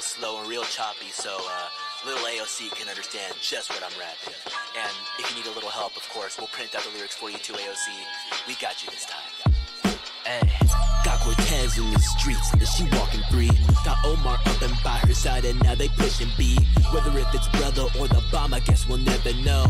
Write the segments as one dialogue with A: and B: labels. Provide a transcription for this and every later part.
A: slow and real choppy so little AOC can understand just what I'm rapping. And if you need a little help, of course, we'll print out the lyrics for you too, AOC. We got you this time. Hey, got Cortez in the streets, and she walking free. Got Omar up and by her side, and now they pushing B. Whether if it's brother or the bomb, I guess we'll never know.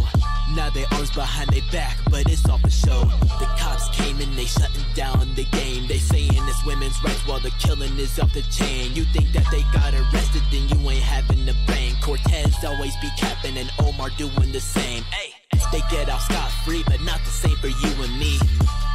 A: Now they arms behind their back, but it's all for show. The cops came and they shutting down the game. They saying it's women's rights while the killing is off the chain. You think that they got arrested, then you ain't having the brain. Cortez always be capping and Omar doing the same. Hey, they get off scot-free, but not the same for you and me.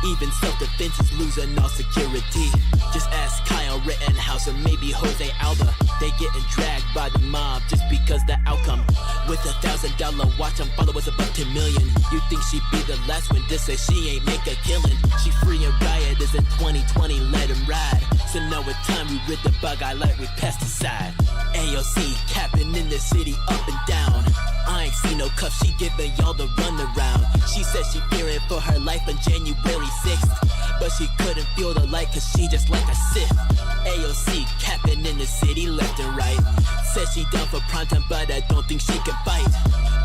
A: Even self-defense is losing all security. Just ask Kyle Rittenhouse or maybe Jose Alba. They getting dragged by the mob just because the outcome. With $1,000 watch on followers above 10 million. You think she'd be the last one to say she ain't make a killing? She free and rioters in 2020, let him ride. So now it's time we rid the bug eye like with pesticide. AOC capping in the city up and down. I ain't seen no cuff, she giving y'all the runaround. She said she fearing for her life on January 6th, but she couldn't feel the light cause she just like a Sith. AOC capping in the city left and right. Said she down for primetime, but I don't think she can fight.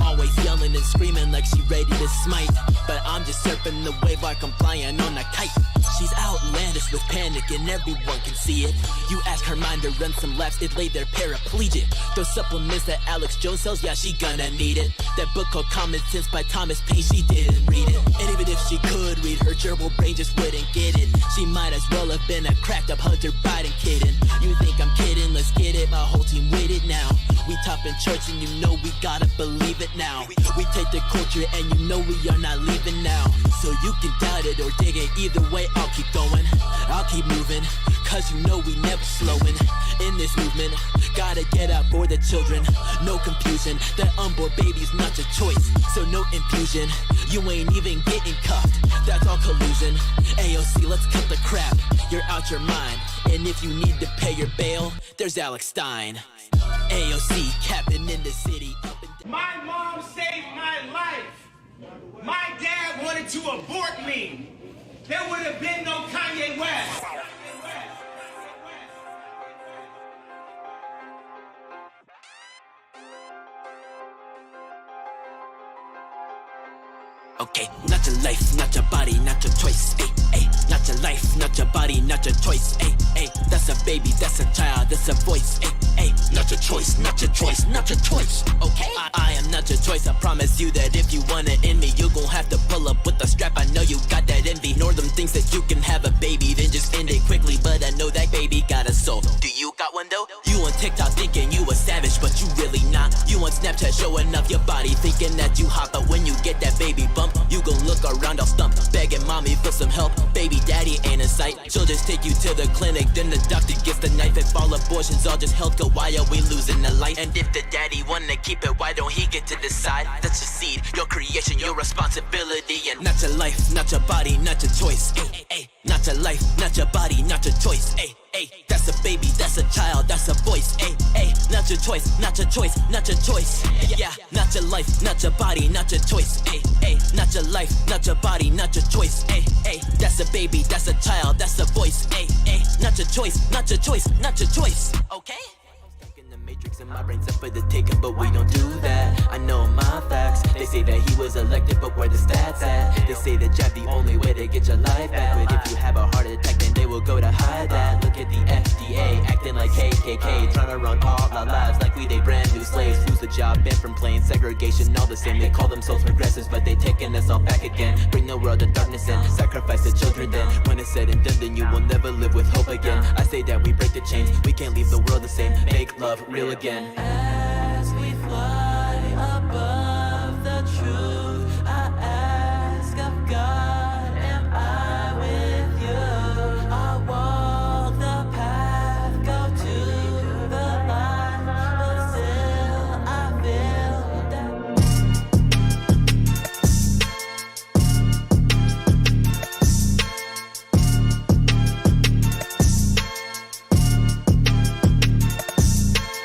A: Always yelling and screaming like she ready to smite, but I'm just surfing the wave like I'm flying on a kite. She's outlandish with panic and everyone can see it. You ask her mind to run some laps, it lay there paraplegic. Those supplements that Alex Jones sells, yeah, she gonna need it. That book called Common Sense by Thomas Paine, she didn't read it. And even if she could read, her gerbil brain just wouldn't get it. She might as well have been a cracked up Hunter Biden kidding. You think I'm kidding? Let's get it, my whole team with it now. We top in church and you know we gotta believe it now. We take the culture and you know we are not leaving now. So you can doubt it or dig it, either way I'll keep going. I'll keep moving, cause you know we never slowing. In this movement, gotta get out for the children. No confusion, that unborn baby's not your choice. So no infusion, you ain't even getting cuffed. That's all collusion. AOC, let's cut the crap. You're out your mind, and if you need to pay your bail, there's Alex Stein. AOC capping in the city up and down.
B: My mom saved my life. My dad wanted to abort me. There would have been no Kanye West.
A: Okay, not your life, not your body, not your choice, ayy, ayy. Not your life, not your body, not your choice, ayy, ayy. That's a baby, that's a child, that's a voice, ayy, ayy. Not your choice, not your choice, not your choice, okay? I am not your choice, I promise you that if you wanna end me, you gon' have to pull up with the strap. I know you got that envy, nor them thinks that you can have a baby, then just end it quickly. But I know that baby got a soul. Do you got one though? You on TikTok thinking you a savage, but you really not. You on Snapchat showing off your body, thinking that you hot, but when you get that baby bump, you gon' look around all stumped, begging mommy for some help. Baby daddy ain't in sight. She'll just take you to the clinic, then the doctor gets the knife. If all abortions all just held, go why are we losing the light? And if the daddy wanna keep it, why don't he get to decide? That's your seed, your creation, your responsibility. And not your life, not your body, not your choice, ay, ay. Not your life, not your body, not your choice, ay, ay. That's a baby, that's a child, that's a voice, ay, ay. Not your choice, not your choice, not your choice, yeah. Not your life, not your body, not your choice, ay, ay. Not your life, not your body, not your choice, ay, ay. That's a baby, that's a child, that's a voice, ay, ay. Not your choice, not your choice, not your choice, okay? Matrix and my brain's up for the taking, but we don't do that. I know my facts. They say that he was elected, but where the stats at? They say the jab the only way to get your life back, but if you have a heart attack, then they will go to hide that. Look at the FDA acting like KKK, trying to run all our lives like we they brand new slaves. Lose the job, banned from playing segregation, all the same. They call themselves progressives, but they taking us all back again. Bring the world to darkness and sacrifice the children. Then when it's said and done, then you will never live with hope again. I say that we break the chains, we can't leave the world the same. Make love real again.
C: As we fly above the truth, I ask of God, am I with you? I walk the path, go to the light, but still I feel that.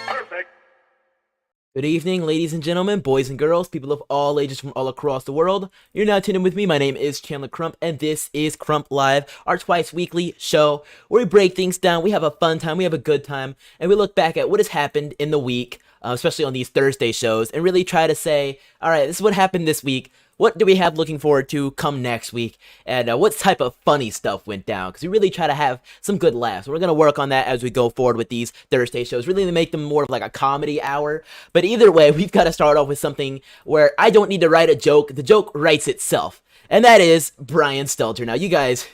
B: Perfect.
A: Good evening, ladies and gentlemen, boys and girls, people of all ages from all across the world. You're now tuned in with me. My name is Chandler Crump, and this is Crump Live, our twice-weekly show where we break things down, we have a fun time, we have a good time, and we look back at what has happened in the week, especially on these Thursday shows, and really try to say, all right, this is what happened this week. What do we have looking forward to come next week? And what type of funny stuff went down? Because we really try to have some good laughs. We're going to work on that as we go forward with these Thursday shows. Really to make them more of like a comedy hour. But either way, we've got to start off with something where I don't need to write a joke. The joke writes itself. And that is Brian Stelter. Now, you guys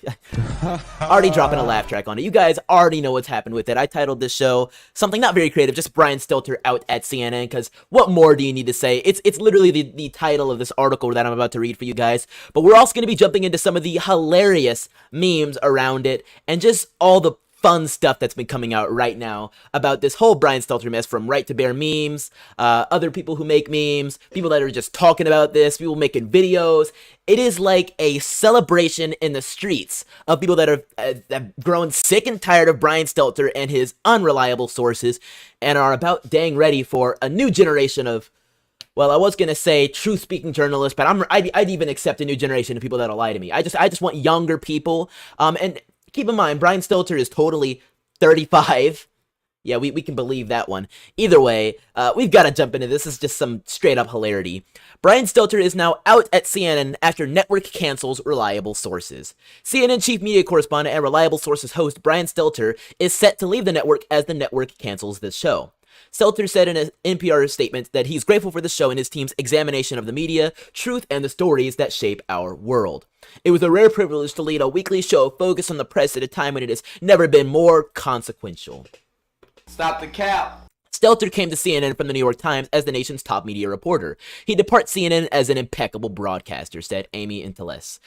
A: already dropping a laugh track on it. You guys already know what's happened with it. I titled this show something not very creative, just Brian Stelter out at CNN, because what more do you need to say? It's literally the title of this article that I'm about to read for you guys. But we're also going to be jumping into some of the hilarious memes around it, and just all the fun stuff that's been coming out right now about this whole Brian Stelter mess, from Right to Bear memes, other people who make memes, people that are just talking about this, people making videos. It is like a celebration in the streets of people that have grown sick and tired of Brian Stelter and his unreliable sources, and are about dang ready for a new generation of, well, I was gonna say truth-speaking journalists, but I'd even accept a new generation of people that'll lie to me. I just want younger people, and keep in mind, Brian Stelter is totally 35. Yeah, we can believe that one. Either way, we've got to jump into this. This is just some straight-up hilarity. Brian Stelter is now out at CNN after network cancels reliable sources. CNN chief media correspondent and reliable sources host Brian Stelter is set to leave the network as the network cancels this show. Stelter said in an NPR statement that he's grateful for the show and his team's examination of the media, truth, and the stories that shape our world. It was a rare privilege to lead a weekly show focused on the press at a time when it has never been more consequential.
D: Stop the cap.
A: Stelter came to CNN from the New York Times as the nation's top media reporter. He departs CNN as an impeccable broadcaster, said Amy Inteles.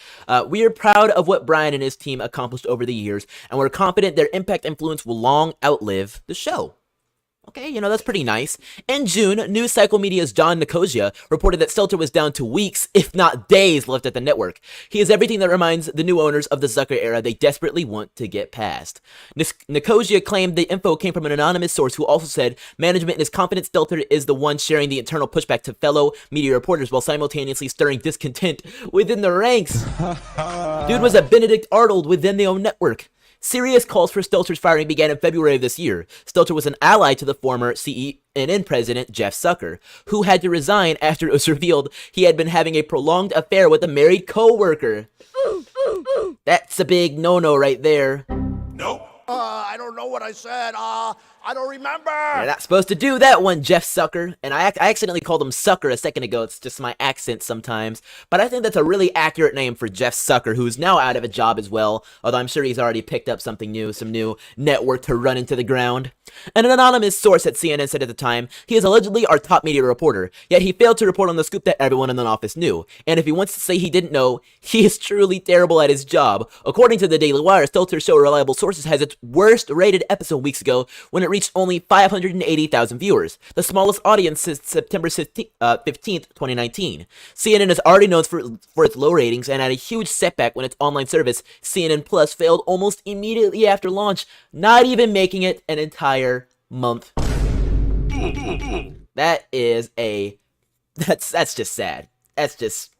A: We are proud of what Brian and his team accomplished over the years, and we're confident their impact influence will long outlive the show. Okay, that's pretty nice. In June, News Cycle Media's John Nicosia reported that Stelter was down to weeks, if not days, left at the network. He is everything that reminds the new owners of the Zucker era they desperately want to get past. Nicosia claimed the info came from an anonymous source who also said management is confident Stelter is the one sharing the internal pushback to fellow media reporters while simultaneously stirring discontent within the ranks. Dude was a Benedict Arnold within the own network. Serious calls for Stelter's firing began in February of this year. Stelter was an ally to the former CNN president, Jeff Zucker, who had to resign after it was revealed he had been having a prolonged affair with a married co-worker. That's a big no-no right there.
E: Nope. I don't know what I said. I don't remember.
A: You're not supposed to do that one, Jeff Zucker. And I accidentally called him Sucker a second ago. It's just my accent sometimes. But I think that's a really accurate name for Jeff Zucker, who's now out of a job as well. Although I'm sure he's already picked up something new, some new network to run into the ground. And an anonymous source at CNN said at the time, he is allegedly our top media reporter, yet he failed to report on the scoop that everyone in the office knew. And if he wants to say he didn't know, he is truly terrible at his job. According to the Daily Wire, Stelter's show Reliable Sources has its worst rated episode weeks ago when it reached only 580,000 viewers, the smallest audience since September 15th, 2019. CNN is already known for its low ratings and had a huge setback when its online service, CNN Plus, failed almost immediately after launch, not even making it an entire month. That's just sad. That's just...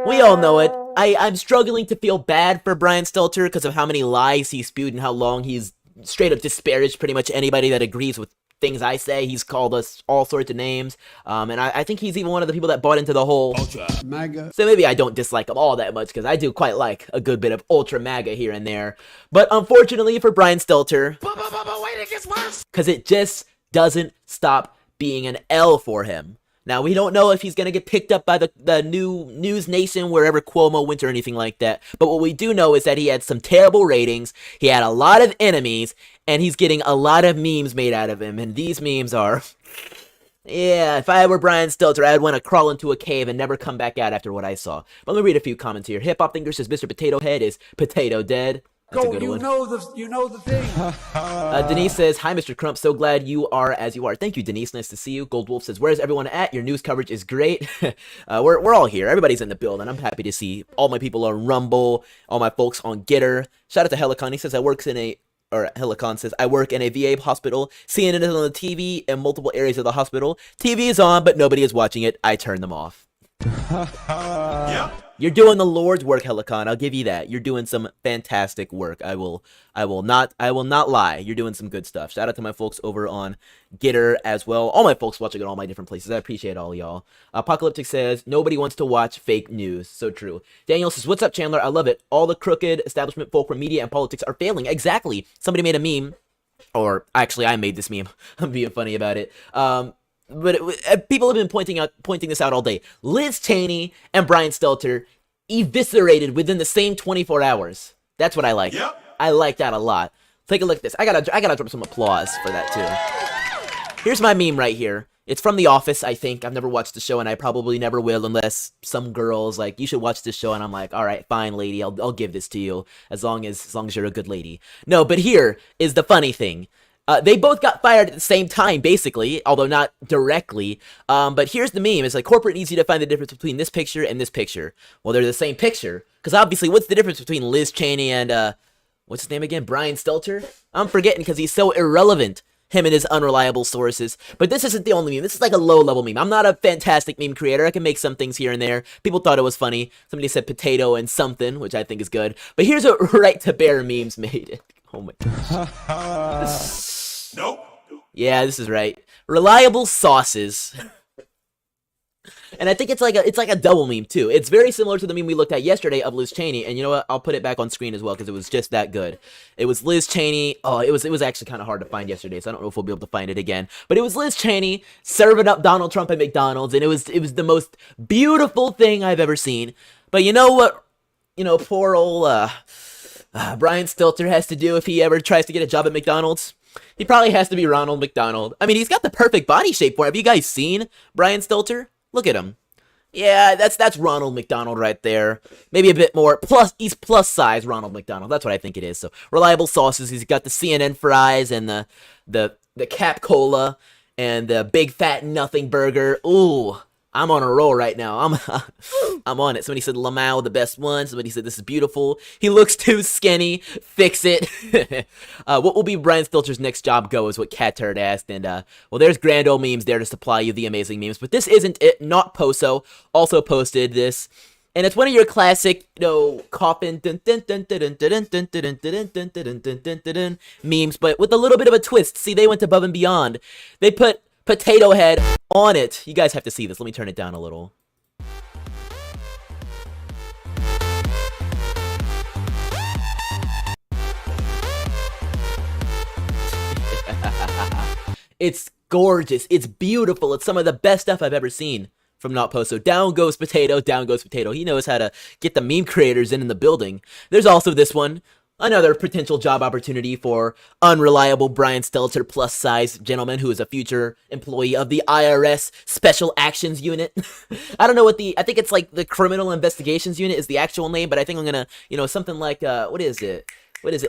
A: We all know it. I'm struggling to feel bad for Brian Stelter because of how many lies he spewed and how long he's straight up disparaged pretty much anybody that agrees with things I say. He's called us all sorts of names. And I think he's even one of the people that bought into the whole MAGA. So maybe I don't dislike him all that much, because I do quite like a good bit of ultra MAGA here and there. But unfortunately for Brian Stelter,
E: Wait, it gets worse.
A: because it just doesn't stop being an L for him. Now, we don't know if he's going to get picked up by the new News Nation, wherever Cuomo went or anything like that. But what we do know is that he had some terrible ratings, he had a lot of enemies, and he's getting a lot of memes made out of him. And these memes are... Yeah, if I were Brian Stelter, I'd want to crawl into a cave and never come back out after what I saw. But let me read a few comments here. Hip Hop Thinker says Mr. Potato Head is potato dead. That's a good one.
E: You know the thing.
A: Denise says, hi, Mr. Crump. So glad you are as you are. Thank you, Denise. Nice to see you. Gold Wolf says, where's everyone at? Your news coverage is great. We're all here. Everybody's in the building. I'm happy to see all my people on Rumble, all my folks on Getter. Shout out to Helicon. He says, I works in a
F: or Helicon says, I work in a VA hospital. CNN is on the TV in multiple areas of the hospital. TV is on, but nobody is watching it. I turn them off.
B: Yep.
F: You're doing the Lord's work, Helicon. I'll give you that. You're doing some fantastic work. I will not lie. You're doing some good stuff. Shout out to my folks over on Gitter as well. All my folks watching at all my different places. I appreciate all y'all. Apocalyptic says, nobody wants to watch fake news. So true. Daniel says, what's up, Chandler? I love it. All the crooked establishment folk from media and politics are failing. Exactly. Somebody made a meme. Or actually, I made this meme. I'm being funny about it. But people have been pointing this out all day. Liz Cheney and Brian Stelter eviscerated within the same 24 hours. That's what I like.
B: Yep.
F: I like that a lot. Take a look at this. I gotta drop some applause for that too. Here's my meme right here. It's from The Office, I think. I've never watched the show, and I probably never will unless some girl's like, you should watch this show, and I'm like, all right, fine, lady, I'll give this to you as long as you're a good lady. No, but here is the funny thing. They both got fired at the same time, basically, although not directly. But here's the meme. It's like, corporate needs you to find the difference between this picture and this picture. Well, they're the same picture. Because obviously, what's the difference between Liz Cheney and, what's his name again? Brian Stelter? I'm forgetting because he's so irrelevant, him and his unreliable sources. But this isn't the only meme. This is like a low-level meme. I'm not a fantastic meme creator. I can make some things here and there. People thought it was funny. Somebody said potato and something, which I think is good. But here's what Right to Bear memes made. Oh my gosh.
B: Nope.
F: Yeah, this is right. Reliable sauces. And I think it's like a double meme too. It's very similar to the meme we looked at yesterday of Liz Cheney. And you know what? I'll put it back on screen as well because it was just that good. It was Liz Cheney. Oh, it was actually kind of hard to find yesterday, so I don't know if we'll be able to find it again. But it was Liz Cheney serving up Donald Trump at McDonald's, and it was the most beautiful thing I've ever seen. But you know what? You know, poor old Brian Stelter has to do if he ever tries to get a job at McDonald's. He probably has to be Ronald McDonald. I mean, he's got the perfect body shape for it. Have you guys seen Brian Stelter? Look at him. Yeah, that's Ronald McDonald right there. Maybe a bit more. Plus, he's plus size Ronald McDonald. That's what I think it is. So, reliable sauces. He's got the CNN fries and the Cap Cola and the Big Fat Nothing Burger. Ooh, I'm on a roll right now. I'm on it. Somebody said Lamau, the best one. Somebody said this is beautiful. He looks too skinny. Fix it. What will be Brian Stelter's next job go is what Cat Turd asked. And, well, there's grand old memes there to supply you the amazing memes. But this isn't it. Not Poso also posted this. And it's one of your classic, you know, coffin memes, but with a little bit of a twist. See, they went above and beyond. They put Potato Head on it. You guys have to see this. Let me turn it down a little. It's gorgeous. It's beautiful. It's some of the best stuff I've ever seen from Not Post. So down goes Potato, down goes Potato. He knows how to get the meme creators in the building. There's also this one. Another potential job opportunity for unreliable Brian Stelter plus size gentleman who is a future employee of the IRS Special Actions Unit. I don't know what I think it's like the Criminal Investigations Unit is the actual name, but I think I'm gonna, you know, something like, what is it?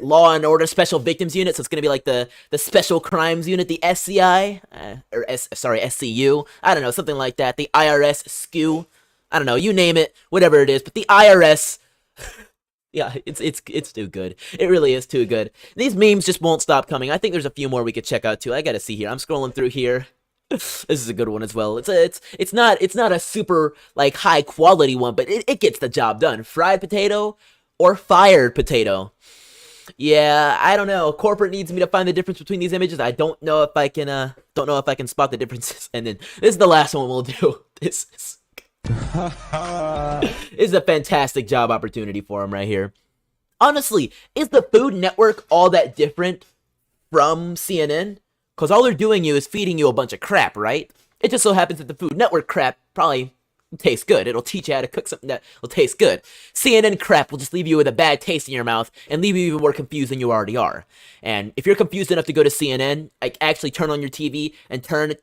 F: Law and Order Special Victims Unit. So it's gonna be like the Special Crimes Unit, the SCI, SCU. I don't know, something like that. The IRS SCU. I don't know, you name it, whatever it is. But the IRS. Yeah, it's too good. It really is too good. These memes just won't stop coming. I think there's a few more we could check out too. I gotta see here. I'm scrolling through here. This is a good one as well. It's not a super like high quality one, but it gets the job done. Fried potato or fired potato. Yeah, I don't know. Corporate needs me to find the difference between these images. I don't know if I can spot the differences. And then this is the last one we'll do. This is a fantastic job opportunity for him right here. Honestly, is the Food Network all that different from CNN? Because all they're doing is feeding you a bunch of crap, right? It just so happens that the Food Network crap probably tastes good. It'll teach you how to cook something that will taste good. CNN crap will just leave you with a bad taste in your mouth and leave you even more confused than you already are. And if you're confused enough to go to CNN, like actually turn on your TV and turn,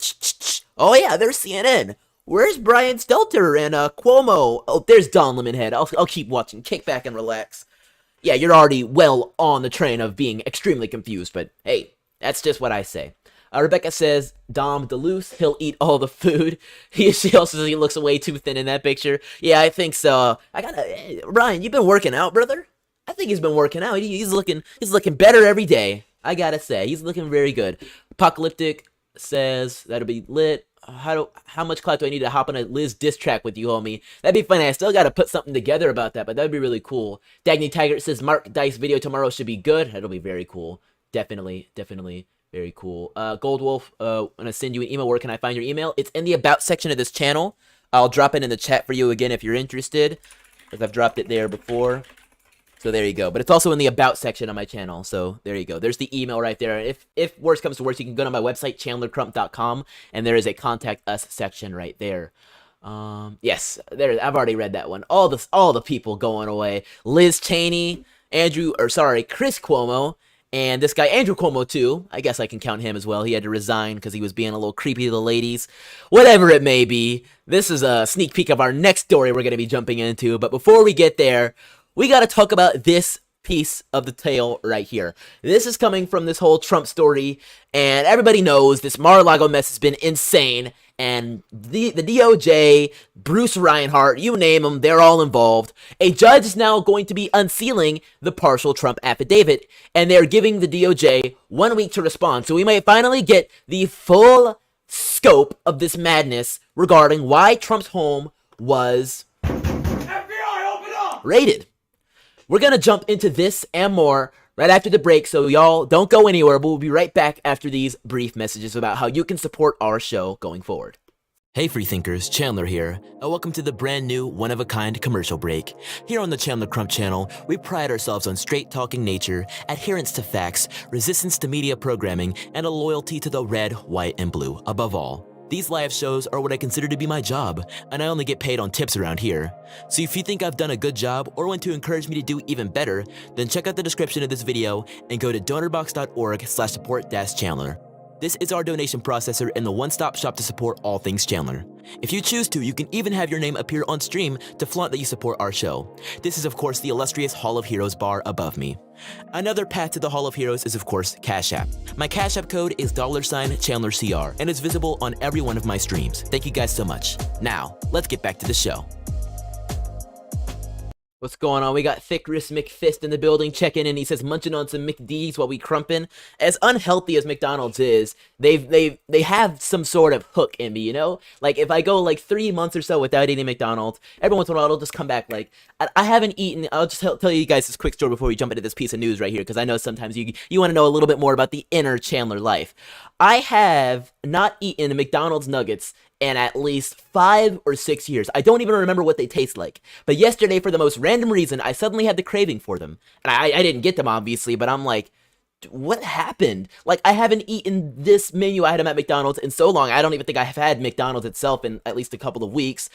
F: oh yeah, there's CNN. Where's Brian Stelter and Cuomo? Oh, there's Don Lemonhead. I'll keep watching. Kick back and relax. Yeah, you're already well on the train of being extremely confused, but hey, that's just what I say. Rebecca says, Dom DeLuce, he'll eat all the food. She also says he looks way too thin in that picture. Yeah, I think so. Ryan, you been working out, brother? I think he's been working out. He's looking better every day. I gotta say, he's looking very good. Apocalyptic says that'll be lit. How much clout do I need to hop on a Liz diss track with you, homie? That'd be funny. I still gotta put something together about that, but that'd be really cool. Dagny Tiger says Mark Dice video tomorrow should be good. That'll be very cool. Definitely very cool. Gold Wolf, I'm gonna send you an email. Where can I find your email? It's in the about section of this channel. I'll drop it in the chat for you again if you're interested, because I've dropped it there before. So there you go. But it's also in the about section on my channel. So there you go. There's the email right there. If worse comes to worse, you can go to my website, chandlercrump.com, and there is a contact us section right there. Yes, there. I've already read that one. All the people going away. Liz Cheney, Chris Cuomo, and this guy Andrew Cuomo too. I guess I can count him as well. He had to resign because he was being a little creepy to the ladies. Whatever it may be, this is a sneak peek of our next story we're going to be jumping into. But before we get there, we got to talk about this piece of the tale right here. This is coming from this whole Trump story, and everybody knows this Mar-a-Lago mess has been insane, and the DOJ, Bruce Reinhart, you name them, they're all involved. A judge is now going to be unsealing the partial Trump affidavit, and they're giving the DOJ 1 week to respond, so we might finally get the full scope of this madness regarding why Trump's home was raided. We're going to jump into this and more right after the break, so y'all don't go anywhere, but we'll be right back after these brief messages about how you can support our show going forward. Hey freethinkers, Chandler here, and welcome to the brand new one-of-a-kind commercial break. Here on the Chandler Crump channel, we pride ourselves on straight-talking nature, adherence to facts, resistance to media programming, and a loyalty to the red, white, and blue above all. These live shows are what I consider to be my job, and I only get paid on tips around here. So if you think I've done a good job or want to encourage me to do even better, then check out the description of this video and go to donorbox.org/support-Chandler. This is our donation processor and the one-stop shop to support all things Chandler. If you choose to, you can even have your name appear on stream to flaunt that you support our show. This is of course the illustrious Hall of Heroes bar above me. Another path to the Hall of Heroes is of course Cash App. My Cash App code is $ChandlerCR and is visible on every one of my streams. Thank you guys so much. Now, let's get back to the show. What's going on? We got Thick Wrist McFist in the building checking in. He says munching on some McD's while we crumpin'. As unhealthy as McDonald's is, they have some sort of hook in me, you know? Like if I go like 3 months or so without eating McDonald's, every once in a while it'll just come back. Like I haven't eaten. I'll just tell you guys this quick story before we jump into this piece of news right here, because I know sometimes you want to know a little bit more about the inner Chandler life. I have not eaten McDonald's nuggets in at least 5 or 6 years. I don't even remember what they taste like. But yesterday, for the most random reason, I suddenly had the craving for them. And I didn't get them, obviously, but I'm like, what happened? Like, I haven't eaten this menu item at McDonald's in so long. I don't even think I have had McDonald's itself in at least a couple of weeks.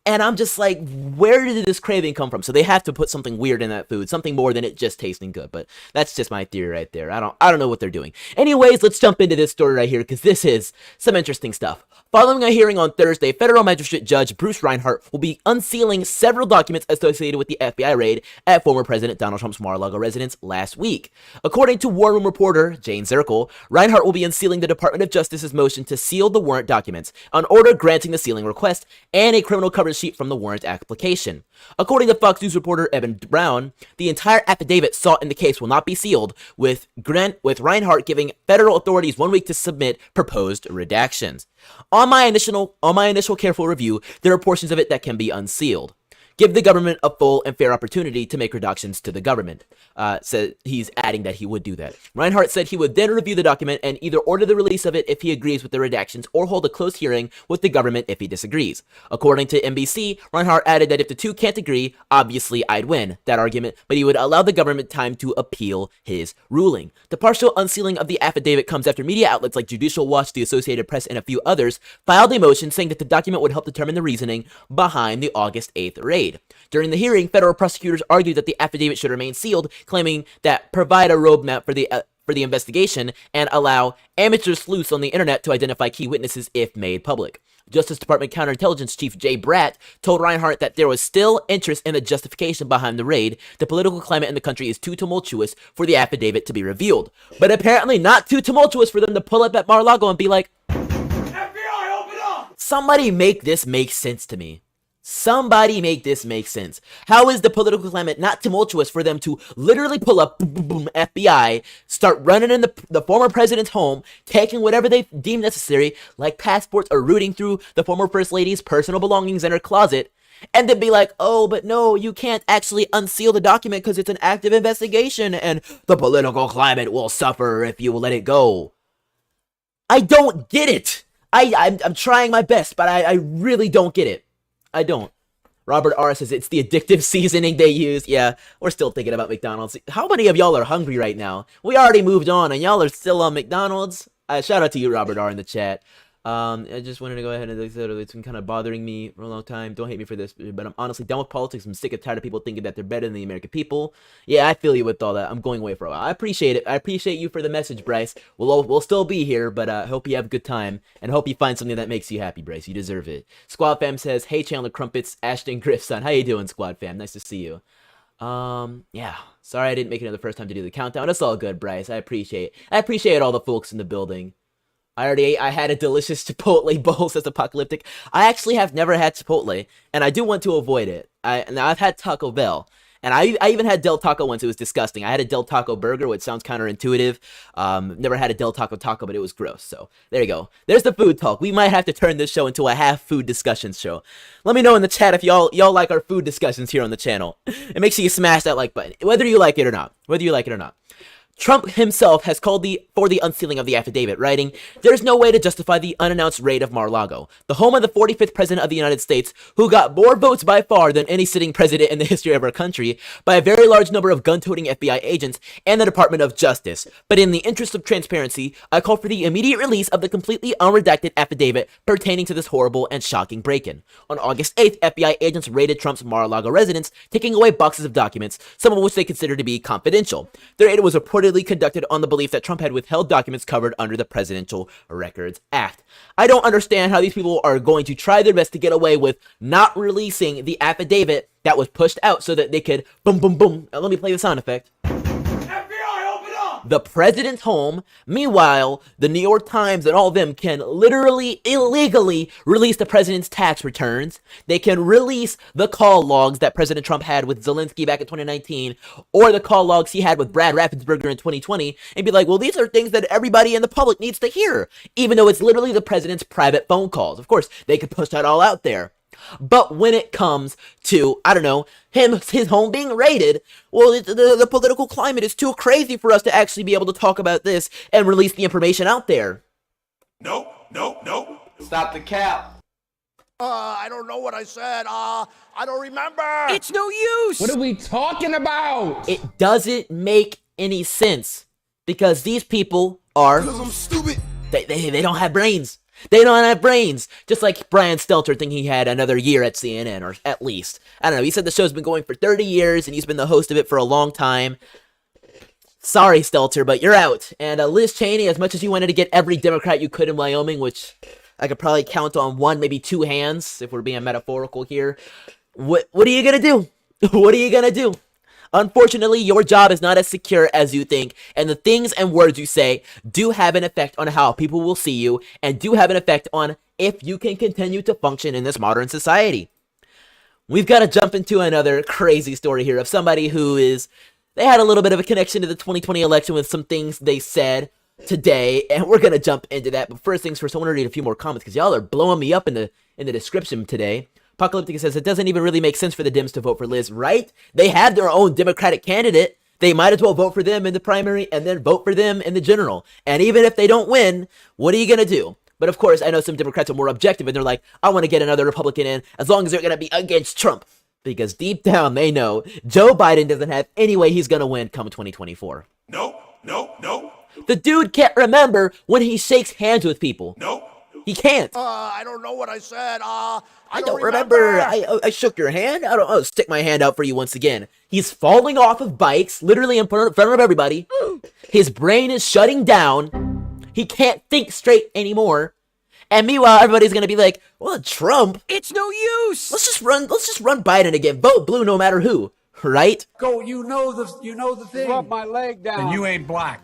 F: And I'm just like, where did this craving come from? So they have to put something weird in that food, something more than it just tasting good. But that's just my theory right there. I don't know what they're doing. Anyways, let's jump into this story right here, because this is some interesting stuff. Following a hearing on Thursday, federal magistrate judge Bruce Reinhart will be unsealing several documents associated with the FBI raid at former President Donald Trump's Mar-a-Lago residence last week. According to War Room reporter Jane Zirkle, Reinhart will be unsealing the Department of Justice's motion to seal the warrant documents, an order granting the sealing request, and a criminal cover sheet from the warrant application. According to Fox News reporter Evan Brown, the entire affidavit sought in the case will not be sealed, with Reinhart giving federal authorities 1 week to submit proposed redactions. On my initial careful review, there are portions of it that can be unsealed. Give the government a full and fair opportunity to make reductions to the government. So he's adding that he would do that. Reinhart said he would then review the document and either order the release of it if he agrees with the redactions or hold a closed hearing with the government if he disagrees. According to NBC, Reinhart added that if the two can't agree, obviously I'd win that argument, but he would allow the government time to appeal his ruling. The partial unsealing of the affidavit comes after media outlets like Judicial Watch, the Associated Press, and a few others filed a motion saying that the document would help determine the reasoning behind the August 8th raid. During the hearing, federal prosecutors argued that the affidavit should remain sealed, claiming that provide a roadmap for the investigation and allow amateur sleuths on the internet to identify key witnesses if made public. Justice Department Counterintelligence Chief Jay Bratt told Reinhart that there was still interest in the justification behind the raid. The political climate in the country is too tumultuous for the affidavit to be revealed. But apparently not too tumultuous for them to pull up at Mar-a-Lago and be like, FBI, open up! Somebody make this make sense to me. Somebody make this make sense. How is the political climate not tumultuous for them to literally pull up FBI, start running in the former president's home, taking whatever they deem necessary, like passports, or rooting through the former first lady's personal belongings in her closet, and then be like, oh, but no, you can't actually unseal the document because it's an active investigation and the political climate will suffer if you let it go. I don't get it. I'm trying my best, but I really don't get it. I don't. Robert R. says it's the addictive seasoning they use. Yeah, we're still thinking about McDonald's. How many of y'all are hungry right now? We already moved on, and y'all are still on McDonald's? Shout out to you, Robert R. in the chat. I just wanted to go ahead and it's been kind of bothering me for a long time. Don't hate me for this, but I'm honestly done with politics. I'm sick and tired of people thinking that they're better than the American people. Yeah, I feel you with all that. I'm going away for a while. I appreciate it. I appreciate you for the message, Bryce. We'll still be here, but I hope you have a good time and hope you find something that makes you happy, Bryce. You deserve it. Squad Fam says, hey, Chandler Crumpets, Ashton Griffson. How you doing, Squad Fam? Nice to see you. Yeah. Sorry I didn't make it the first time to do the countdown. It's all good, Bryce. I appreciate all the folks in the building. I had a delicious Chipotle bowl, says Apocalyptic. I actually have never had Chipotle, and I do want to avoid it. Now I've had Taco Bell, and I even had Del Taco once. It was disgusting. I had a Del Taco burger, which sounds counterintuitive. Never had a Del Taco, but it was gross. So there you go. There's the food talk. We might have to turn this show into a half food discussion show. Let me know in the chat if y'all like our food discussions here on the channel. And make sure you smash that like button, whether you like it or not. Trump himself has called for the unsealing of the affidavit, writing, "There's no way to justify the unannounced raid of Mar-a-Lago, the home of the 45th president of the United States, who got more votes by far than any sitting president in the history of our country, by a very large number of gun-toting FBI agents and the Department of Justice. But in the interest of transparency, I call for the immediate release of the completely unredacted affidavit pertaining to this horrible and shocking break-in. On August 8th, FBI agents raided Trump's Mar-a-Lago residence, taking away boxes of documents, some of which they considered to be confidential. The raid was reportedly conducted on the belief that Trump had withheld documents covered under the Presidential Records Act. I don't understand how these people are going to try their best to get away with not releasing the affidavit that was pushed out so that they could boom, boom, boom. Let me play the sound effect. The president's home. Meanwhile, the New York Times and all of them can literally, illegally release the president's tax returns. They can release the call logs that President Trump had with Zelensky back in 2019, or the call logs he had with Brad Raffensperger in 2020, and be like, well, these are things that everybody in the public needs to hear, even though it's literally the president's private phone calls. Of course, they could push that all out there. But when it comes to, I don't know, his home being raided, well, the political climate is too crazy for us to actually be able to talk about this and release the information out there.
E: No.
D: Stop the cap.
E: I don't know what I said. I don't remember.
B: It's no use.
G: What are we talking about?
F: It doesn't make any sense because these people are...
E: Because I'm stupid.
F: They don't have brains. They don't have brains. Just like Brian Stelter thinking he had another year at CNN, or at least. I don't know. He said the show's been going for 30 years, and he's been the host of it for a long time. Sorry, Stelter, but you're out. And Liz Cheney, as much as you wanted to get every Democrat you could in Wyoming, which I could probably count on one, maybe two hands, if we're being metaphorical here. What are you gonna do? What are you gonna do? Unfortunately, your job is not as secure as you think, and the things and words you say do have an effect on how people will see you, and do have an effect on if you can continue to function in this modern society. We've got to jump into another crazy story here of somebody they had a little bit of a connection to the 2020 election with some things they said today, and we're going to jump into that. But first things first, I want to read a few more comments, because y'all are blowing me up in the description today. Apocalyptic says, it doesn't even really make sense for the Dems to vote for Liz, right? They have their own Democratic candidate. They might as well vote for them in the primary and then vote for them in the general. And even if they don't win, what are you going to do? But of course, I know some Democrats are more objective and they're like, I want to get another Republican in as long as they're going to be against Trump. Because deep down, they know Joe Biden doesn't have any way he's going to win come 2024.
E: No.
F: The dude can't remember when he shakes hands with people.
E: No.
F: He can't.
E: I don't know what I said. I
F: don't remember. I shook your hand. I'll stick my hand out for you once again. He's falling off of bikes, literally in front of everybody. His brain is shutting down. He can't think straight anymore. And meanwhile, everybody's gonna be like, well, Trump.
B: It's no use.
F: Let's just run Biden again. Vote blue no matter who. Right?
H: Go, you know the thing.
G: Rub my leg down.
H: And you ain't black.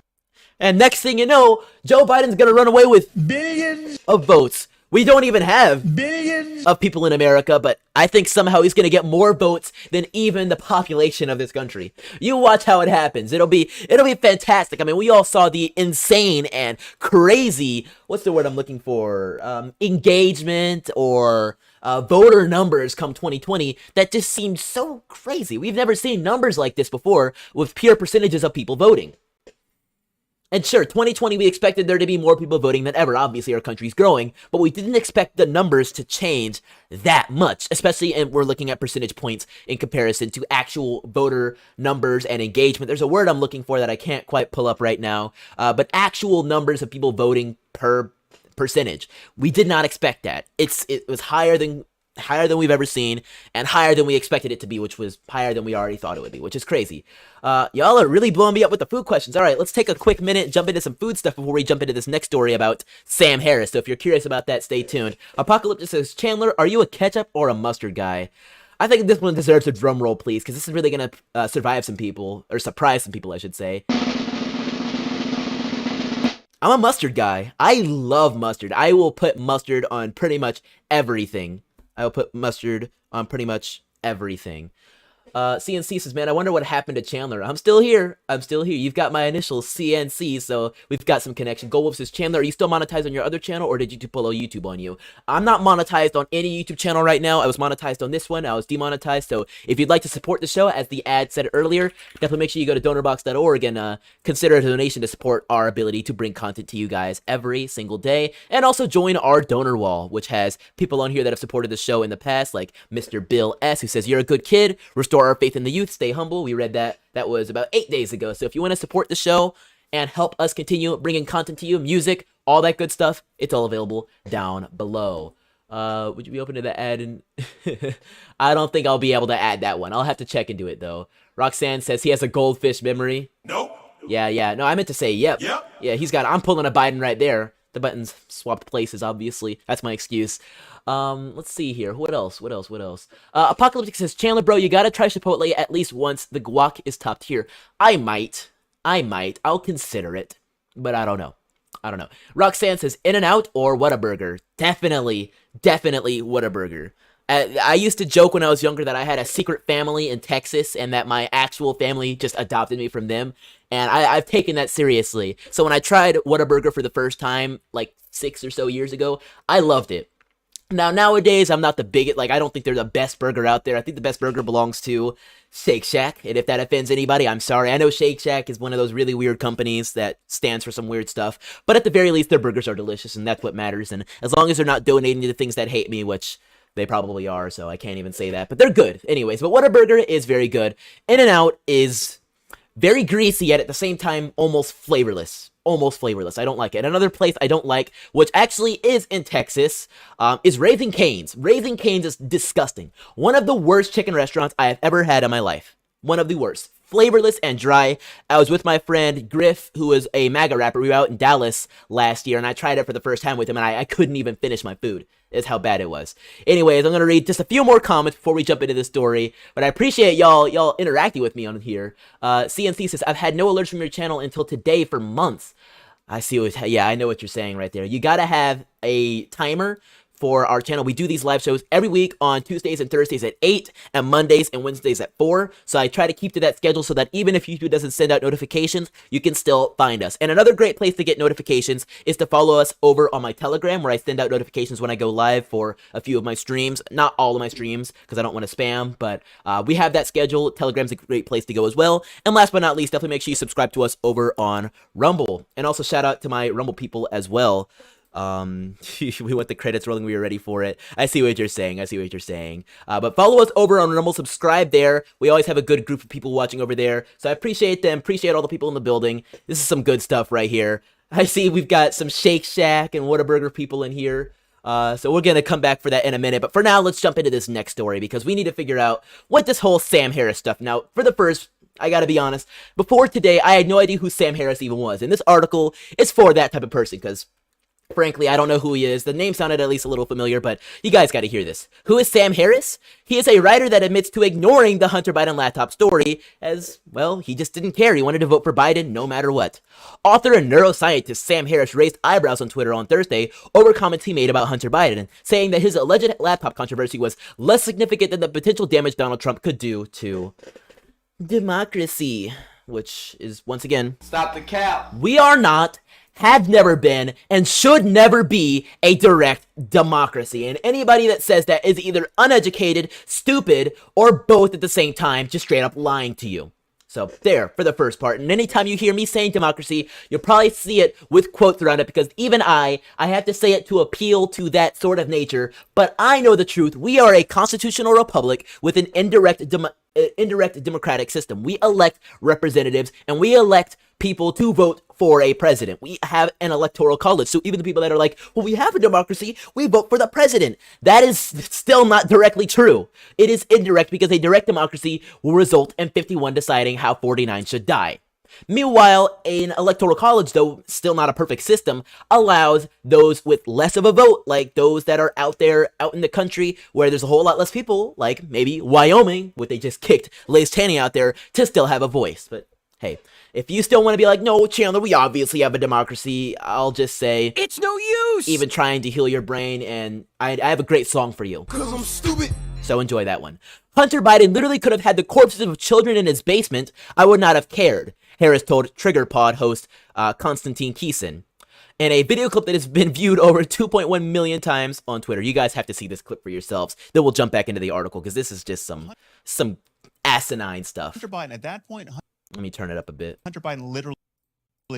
F: And next thing you know, Joe Biden's gonna run away with
H: Billions
F: of votes We don't even have
G: Billions
F: of people in America, but I think somehow he's going to get more votes than even the population of this country. You watch how it happens. It'll be fantastic. I mean, we all saw the insane and crazy, what's the word I'm looking for? Engagement or voter numbers come 2020 that just seemed so crazy. We've never seen numbers like this before with pure percentages of people voting. And sure, 2020, we expected there to be more people voting than ever. Obviously, our country's growing, but we didn't expect the numbers to change that much, especially, and we're looking at percentage points in comparison to actual voter numbers and engagement. There's a word I'm looking for that I can't quite pull up right now, but actual numbers of people voting per percentage. We did not expect that. It was higher than we've ever seen, and higher than we expected it to be, which was higher than we already thought it would be, which is crazy. Y'all are really blowing me up with the food questions. All right, let's take a quick minute and jump into some food stuff before we jump into this next story about Sam Harris. So if you're curious about that, stay tuned. Apocalyptic says, Chandler, are you a ketchup or a mustard guy? I think this one deserves a drum roll, please, because this is really going to surprise some people, I should say. I'm a mustard guy. I love mustard. I will put mustard on pretty much everything. I will put mustard on pretty much everything. CNC says, man, I wonder what happened to Chandler. I'm still here. You've got my initials, CNC, so we've got some connection. Goldwolf says, Chandler, are you still monetized on your other channel, or did YouTube pull YouTube on you? I'm not monetized on any YouTube channel right now. I was monetized on this one. I was demonetized, so if you'd like to support the show, as the ad said earlier, definitely make sure you go to donorbox.org and consider a donation to support our ability to bring content to you guys every single day, and also join our donor wall, which has people on here that have supported the show in the past, like Mr. Bill S., who says, you're a good kid, restore our faith in the youth, stay humble. We read that was about 8 days ago. So if you want to support the show and help us continue bringing content to you, music, all that good stuff, it's all available down below. Would you be open to the ad? And I don't think I'll be able to add that one. I'll have to check into it though. Roxanne says he has a goldfish memory.
D: Nope.
F: Yeah. No, I meant to say yep. Yeah, I'm pulling a Biden right there. The buttons swapped places, obviously. That's my excuse. Let's see here. What else? Apocalyptic says, Chandler, bro, you gotta try Chipotle at least once. The guac is top tier. I might. I'll consider it. But I don't know. Roxanne says, In-N-Out or Whataburger? Definitely Whataburger. I used to joke when I was younger that I had a secret family in Texas and that my actual family just adopted me from them. And I've taken that seriously. So when I tried Whataburger for the first time, like 6 or so years ago, I loved it. Now, nowadays, I'm not the biggest, I don't think they're the best burger out there. I think the best burger belongs to Shake Shack. And if that offends anybody, I'm sorry. I know Shake Shack is one of those really weird companies that stands for some weird stuff. But at the very least, their burgers are delicious, and that's what matters. And as long as they're not donating to the things that hate me, which they probably are, so I can't even say that. But they're good. Anyways, but Whataburger is very good. In-N-Out is very greasy, yet at the same time, almost flavorless. I don't like it. Another place I don't like, which actually is in Texas, is Raising Cane's. Raising Cane's is disgusting. One of the worst chicken restaurants I have ever had in my life. One of the worst. Flavorless and dry. I was with my friend Griff, who is a MAGA rapper. We were out in Dallas last year, and I tried it for the first time with him, and I couldn't even finish my food. Is how bad it was. Anyways, I'm going to read just a few more comments before we jump into this story, but I appreciate y'all interacting with me on here. CNC says, I've had no alerts from your channel until today for months. I know what you're saying right there. You got to have a timer for our channel. We do these live shows every week on Tuesdays and Thursdays at 8 and Mondays and Wednesdays at 4. So I try to keep to that schedule so that even if YouTube doesn't send out notifications, you can still find us. And another great place to get notifications is to follow us over on my Telegram, where I send out notifications when I go live for a few of my streams. Not all of my streams, because I don't want to spam, but we have that schedule. Telegram's a great place to go as well. And last but not least, definitely make sure you subscribe to us over on Rumble. And also shout out to my Rumble people as well. We want the credits rolling. We were ready for it. I see what you're saying. But follow us over on Rumble. Subscribe there. We always have a good group of people watching over there. So I appreciate them. Appreciate all the people in the building. This is some good stuff right here. I see we've got some Shake Shack and Whataburger people in here. So we're going to come back for that in a minute. But for now, let's jump into this next story, because we need to figure out what this whole Sam Harris stuff. Now, for the first, I gotta be honest, before today, I had no idea who Sam Harris even was. And this article is for that type of person, because Frankly, I don't know who he is. The name sounded at least a little familiar, but you guys got to hear this. Who is Sam Harris? He is a writer that admits to ignoring the Hunter Biden laptop story as, well, he just didn't care. He wanted to vote for Biden no matter what. Author and neuroscientist Sam Harris raised eyebrows on Twitter on Thursday over comments he made about Hunter Biden, saying that his alleged laptop controversy was less significant than the potential damage Donald Trump could do to democracy, which is, once again,
D: Stop the cap.
F: we are not, have never been, and should never be a direct democracy. And anybody that says that is either uneducated, stupid, or both at the same time, just straight up lying to you. So there, for the first part. And anytime you hear me saying democracy, you'll probably see it with quotes around it, because even I have to say it to appeal to that sort of nature. But I know the truth. We are a constitutional republic with an indirect democratic system. We elect representatives, and we elect people to vote for a president. We have an electoral college. So even the people that are like, well, we have a democracy, we vote for the president. That is still not directly true. It is indirect, because a direct democracy will result in 51 deciding how 49 should die. Meanwhile, an electoral college, though still not a perfect system, allows those with less of a vote, like those that are out there, out in the country, where there's a whole lot less people, like maybe Wyoming, where they just kicked Liz Cheney out there, to still have a voice. But hey, if you still want to be like, no, Chandler, we obviously have a democracy, I'll just say,
E: It's no use.
F: even trying to heal your brain, and I have a great song for you.
E: 'Cause I'm stupid.
F: So enjoy that one. Hunter Biden literally could have had the corpses of children in his basement. I would not have cared, Harris told Trigger Pod host Konstantin Kiesin in a video clip that has been viewed over 2.1 million times on Twitter. You guys have to see this clip for yourselves. Then we'll jump back into the article, because this is just some asinine stuff.
I: Hunter Biden, at that point,
F: Let me turn it up a bit.
I: Hunter Biden literally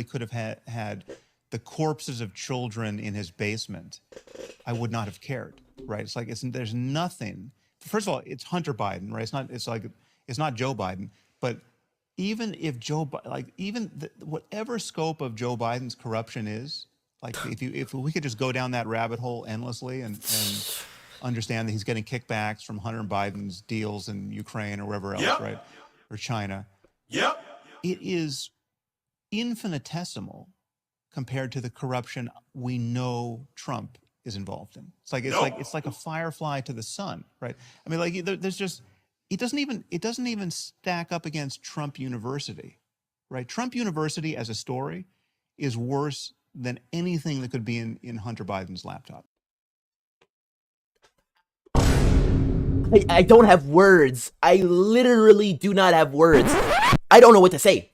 I: could have had the corpses of children in his basement. I would not have cared, right? It's like there's nothing. First of all, it's Hunter Biden, right? It's not Joe Biden. But even if whatever scope of Joe Biden's corruption is, like if we could just go down that rabbit hole endlessly and understand that he's getting kickbacks from Hunter Biden's deals in Ukraine or wherever else, right? Or China.
E: Yep.
I: It is infinitesimal compared to the corruption we know Trump is involved in. It's like a firefly to the sun, right? I mean, like there's just it doesn't even stack up against Trump University, right? Trump University as a story is worse than anything that could be in Hunter Biden's laptop.
F: I don't have words. I literally do not have words. I don't know what to say.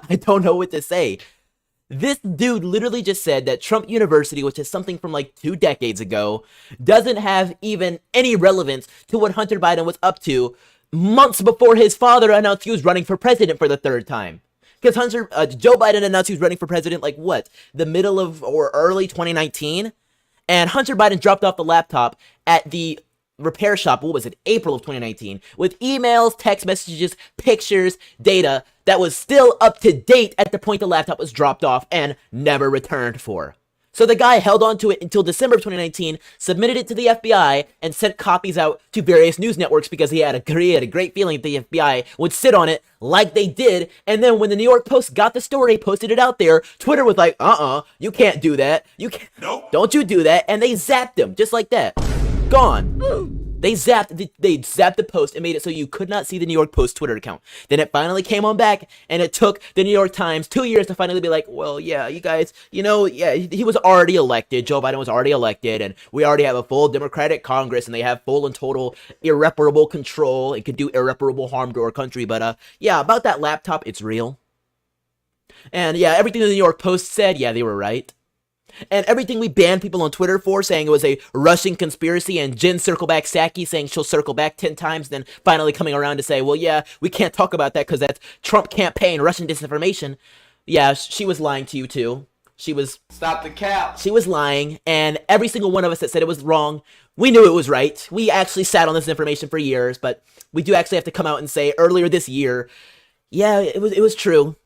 F: I don't know what to say. This dude literally just said that Trump University, which is something from like 2 decades ago, doesn't have even any relevance to what Hunter Biden was up to months before his father announced he was running for president for the 3rd time. Because Joe Biden announced he was running for president like what? The middle of or early 2019? And Hunter Biden dropped off the laptop at the repair shop, what was it, April of 2019, with emails, text messages, pictures, data that was still up to date at the point the laptop was dropped off and never returned for. So the guy held on to it until December of 2019, submitted it to the FBI, and sent copies out to various news networks because he had a great feeling that the FBI would sit on it like they did. And then when the New York Post got the story, posted it out there, Twitter was like, you can't do that. You can't.
E: Nope.
F: Don't you do that. And they zapped him just like that. Gone. They zapped the post and made it so you could not see the New York Post Twitter account. Then it finally came on back, and it took the New York Times 2 years to finally be like, well, yeah, you guys, he was already elected. Joe Biden was already elected, and we already have a full Democratic Congress, and they have full and total irreparable control. It could do irreparable harm to our country. But yeah, about that laptop, it's real. And yeah, everything the New York Post said, yeah, they were right. And everything we banned people on Twitter for, saying it was a Russian conspiracy, and Jen Circleback Psaki saying she'll circle back 10 times, then finally coming around to say, well, yeah, we can't talk about that because that's Trump campaign, Russian disinformation. Yeah, she was lying to you too.
D: Stop the cap.
F: She was lying, and every single one of us that said it was wrong, we knew it was right. We actually sat on this information for years, but we do actually have to come out and say earlier this year, yeah, it was true.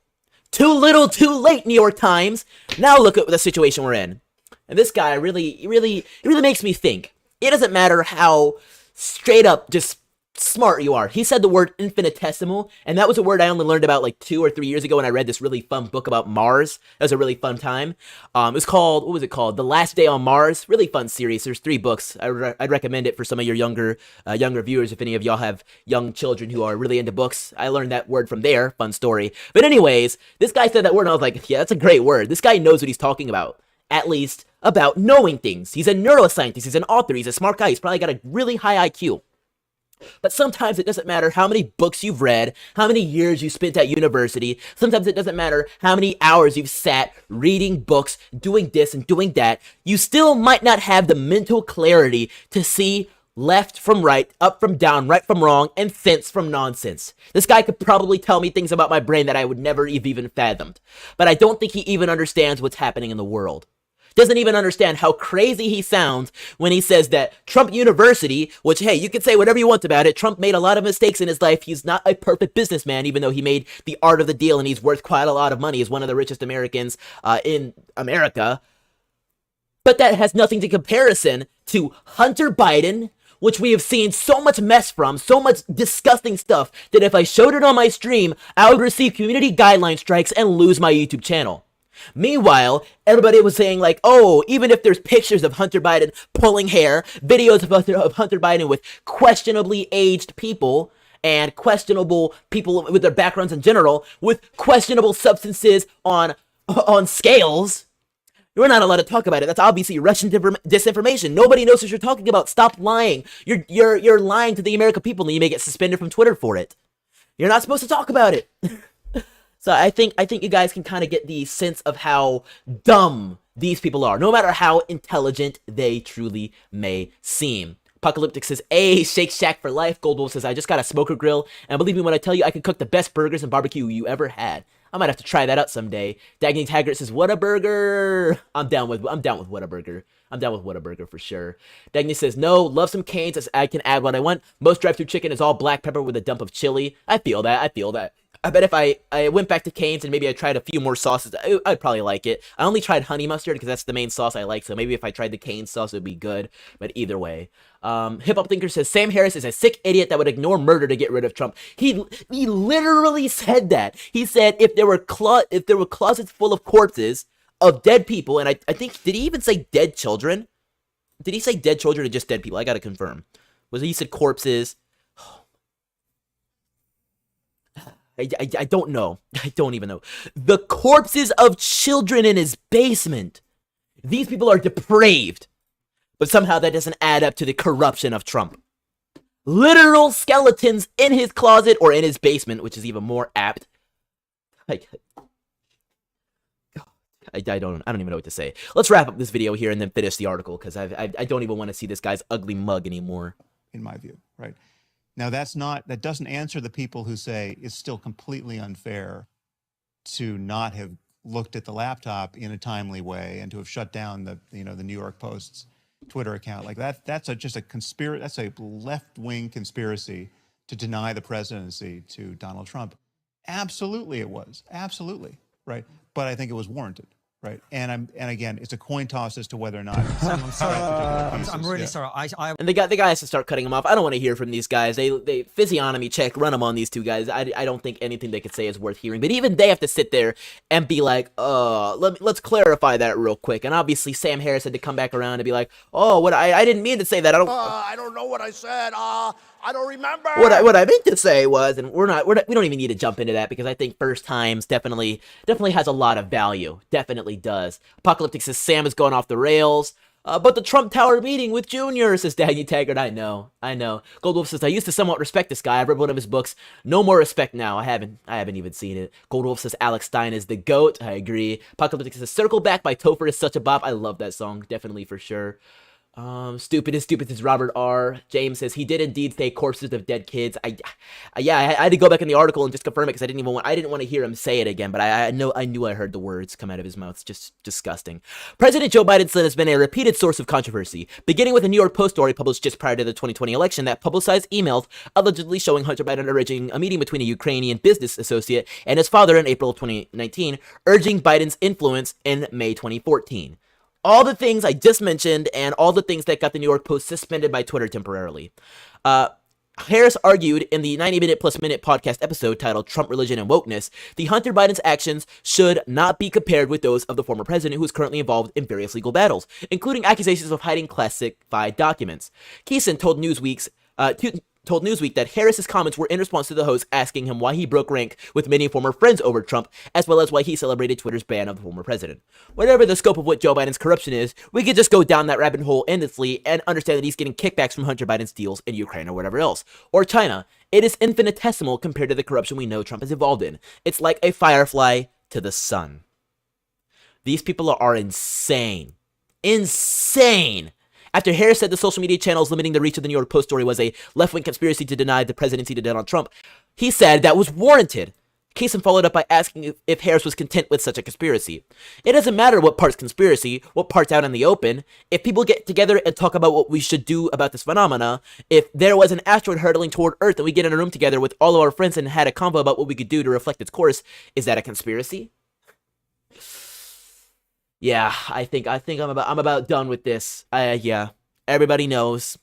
F: Too little, too late, New York Times. Now look at the situation we're in. And this guy really makes me think. It doesn't matter how straight up just smart you are. He said the word infinitesimal, and that was a word I only learned about like 2 or 3 years ago when I read this really fun book about Mars. That was a really fun time. It was called, what was it called? The Last Day on Mars. Really fun series. There's 3 books. I'd recommend it for some of your younger viewers. If any of y'all have young children who are really into books, I learned that word from there. Fun story. But anyways, this guy said that word, and I was like, yeah, that's a great word. This guy knows what he's talking about. At least about knowing things. He's a neuroscientist. He's an author. He's a smart guy. He's probably got a really high IQ. But sometimes it doesn't matter how many books you've read, how many years you spent at university. Sometimes it doesn't matter how many hours you've sat reading books, doing this and doing that. You still might not have the mental clarity to see left from right, up from down, right from wrong, and sense from nonsense. This guy could probably tell me things about my brain that I would never have even fathomed. But I don't think he even understands what's happening in the world. Doesn't even understand how crazy he sounds when he says that Trump University, which, hey, you can say whatever you want about it, Trump made a lot of mistakes in his life. He's not a perfect businessman, even though he made the art of the deal and he's worth quite a lot of money. He's one of the richest Americans in America. But that has nothing to comparison to Hunter Biden, which we have seen so much mess from, so much disgusting stuff, that if I showed it on my stream, I would receive community guideline strikes and lose my YouTube channel. Meanwhile, everybody was saying like, oh, even if there's pictures of Hunter Biden pulling hair, videos of Hunter Biden with questionably aged people, and questionable people with their backgrounds in general, with questionable substances on scales, we're not allowed to talk about it. That's obviously Russian disinformation. Nobody knows what you're talking about. Stop lying. You're lying to the American people, and you may get suspended from Twitter for it. You're not supposed to talk about it. So I think you guys can kind of get the sense of how dumb these people are, no matter how intelligent they truly may seem. Apocalyptic says, "Hey, Shake Shack for life." Goldwolf says, "I just got a smoker grill, and believe me when I tell you, I can cook the best burgers and barbecue you ever had. I might have to try that out someday." Dagny Taggart says, "What a burger!" I'm down with what a burger. I'm down with what a burger for sure. Dagny says, "No, love some Cane's. As I can add what I want. Most drive-thru chicken is all black pepper with a dump of chili." I feel that. I bet if I went back to Cane's and maybe I tried a few more sauces, I'd probably like it. I only tried honey mustard because that's the main sauce I like, so maybe if I tried the Cane's sauce, it would be good. But either way. Hip Hop Thinker says, Sam Harris is a sick idiot that would ignore murder to get rid of Trump. He literally said that. He said if there were closets full of corpses of dead people, and I think, did he even say dead children? Did he say dead children or just dead people? I gotta confirm. He said corpses? I don't know. I don't even know. The corpses of children in his basement. These people are depraved. But somehow that doesn't add up to the corruption of Trump. Literal skeletons in his closet or in his basement, which is even more apt. I don't even know what to say. Let's wrap up this video here and then finish the article, because I don't even want to see this guy's ugly mug anymore.
I: In my view, right? Now, that doesn't answer the people who say it's still completely unfair to not have looked at the laptop in a timely way and to have shut down the New York Post's Twitter account like that. That's just a conspiracy. That's a left-wing conspiracy to deny the presidency to Donald Trump. Absolutely, it was. Absolutely, right? But I think it was warranted. Right, and again, it's a coin toss as to whether or not.
H: Sam, I'm sorry. I'm really sorry.
F: And the guy has to start cutting him off. I don't want to hear from these guys. They physiognomy check, run them on these two guys. I don't think anything they could say is worth hearing. But even they have to sit there and be like, let's clarify that real quick. And obviously, Sam Harris had to come back around and be like, oh, what I didn't mean to say that.
E: I don't know what I said. I don't remember.
F: What I meant to say was, and we don't even need to jump into that because I think first times definitely has a lot of value. Definitely does. Apocalyptic says Sam is going off the rails. But the Trump Tower meeting with Junior, says Dagny Taggart. I know. Goldwolf says, I used to somewhat respect this guy. I've read one of his books. No more respect now. I haven't even seen it. Goldwolf says Alex Stein is the GOAT. I agree. Apocalyptic says Circle Back by Topher is such a bop. I love that song. Definitely for sure. Stupid is Robert R. James says he did indeed say corpses of dead kids. I had to go back in the article and just confirm it because I didn't want to hear him say it again. But I knew I heard the words come out of his mouth. It's just disgusting. President Joe Biden's son has been a repeated source of controversy, beginning with a New York Post story published just prior to the 2020 election that publicized emails allegedly showing Hunter Biden arranging a meeting between a Ukrainian business associate and his father in April of 2019, urging Biden's influence in May 2014. All the things I just mentioned and all the things that got the New York Post suspended by Twitter temporarily. Harris argued in the 90-minute plus minute podcast episode titled Trump, Religion, and Wokeness, the Hunter Biden's actions should not be compared with those of the former president who is currently involved in various legal battles, including accusations of hiding classified documents. Keeson told Newsweek that Harris's comments were in response to the host asking him why he broke rank with many former friends over Trump, as well as why he celebrated Twitter's ban of the former president. Whatever the scope of what Joe Biden's corruption is, we could just go down that rabbit hole endlessly and understand that he's getting kickbacks from Hunter Biden's deals in Ukraine or whatever else. Or China. It is infinitesimal compared to the corruption we know Trump is involved in. It's like a firefly to the sun. These people are insane. Insane! After Harris said the social media channels limiting the reach of the New York Post story was a left-wing conspiracy to deny the presidency to Donald Trump, he said that was warranted. Kaysen followed up by asking if Harris was content with such a conspiracy. It doesn't matter what part's conspiracy, what part's out in the open. If people get together and talk about what we should do about this phenomena, if there was an asteroid hurtling toward Earth and we get in a room together with all of our friends and had a convo about what we could do to reflect its course, is that a conspiracy? Yeah, I think I'm about done with this. Yeah. Everybody knows.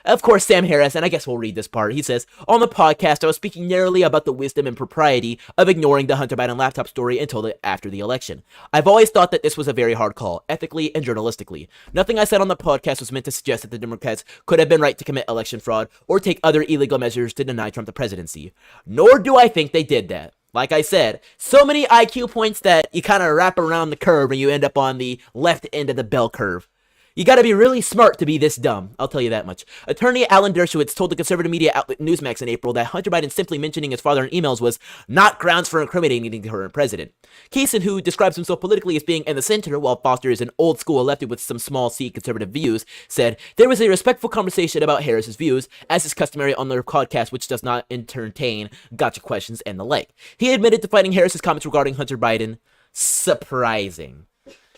F: Of course, Sam Harris, and I guess we'll read this part. He says, on the podcast, I was speaking narrowly about the wisdom and propriety of ignoring the Hunter Biden laptop story until after the election. I've always thought that this was a very hard call, ethically and journalistically. Nothing I said on the podcast was meant to suggest that the Democrats could have been right to commit election fraud or take other illegal measures to deny Trump the presidency. Nor do I think they did that. Like I said, so many IQ points that you kind of wrap around the curve and you end up on the left end of the bell curve. You gotta be really smart to be this dumb, I'll tell you that much. Attorney Alan Dershowitz told the conservative media outlet Newsmax in April that Hunter Biden simply mentioning his father in emails was not grounds for incriminating the current president. Kaysen, who describes himself politically as being in the center, while Foster is an old-school elected with some small-c conservative views, said, there was a respectful conversation about Harris's views, as is customary on their podcast, which does not entertain gotcha questions and the like. He admitted to finding Harris's comments regarding Hunter Biden surprising.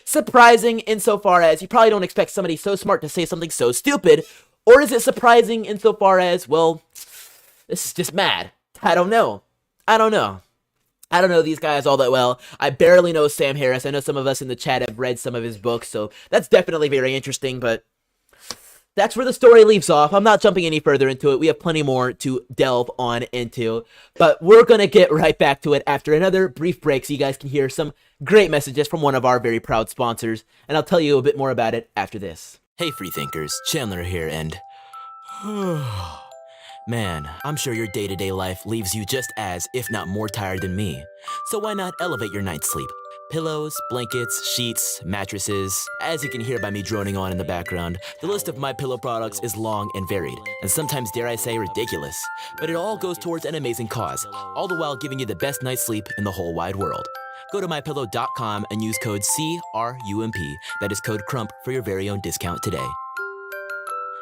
F: Surprising insofar as you probably don't expect somebody so smart to say something so stupid, or is it surprising insofar as, well, this is just mad? I don't know these guys all that well. I barely know Sam Harris. I know some of us in the chat have read some of his books, so that's definitely very interesting, but that's where the story leaves off. I'm not jumping any further into it. We have plenty more to delve on into, but we're going to get right back to it after another brief break so you guys can hear some great messages from one of our very proud sponsors, and I'll tell you a bit more about it after this.
A: Hey, freethinkers, Chandler here, and man, I'm sure your day-to-day life leaves you just as, if not more tired than me. So why not elevate your night's sleep? Pillows, blankets, sheets, mattresses. As you can hear by me droning on in the background, the list of My Pillow products is long and varied, and sometimes, dare I say, ridiculous. But it all goes towards an amazing cause, all the while giving you the best night's sleep in the whole wide world. Go to mypillow.com and use code CRUMP, that is code CRUMP, for your very own discount today.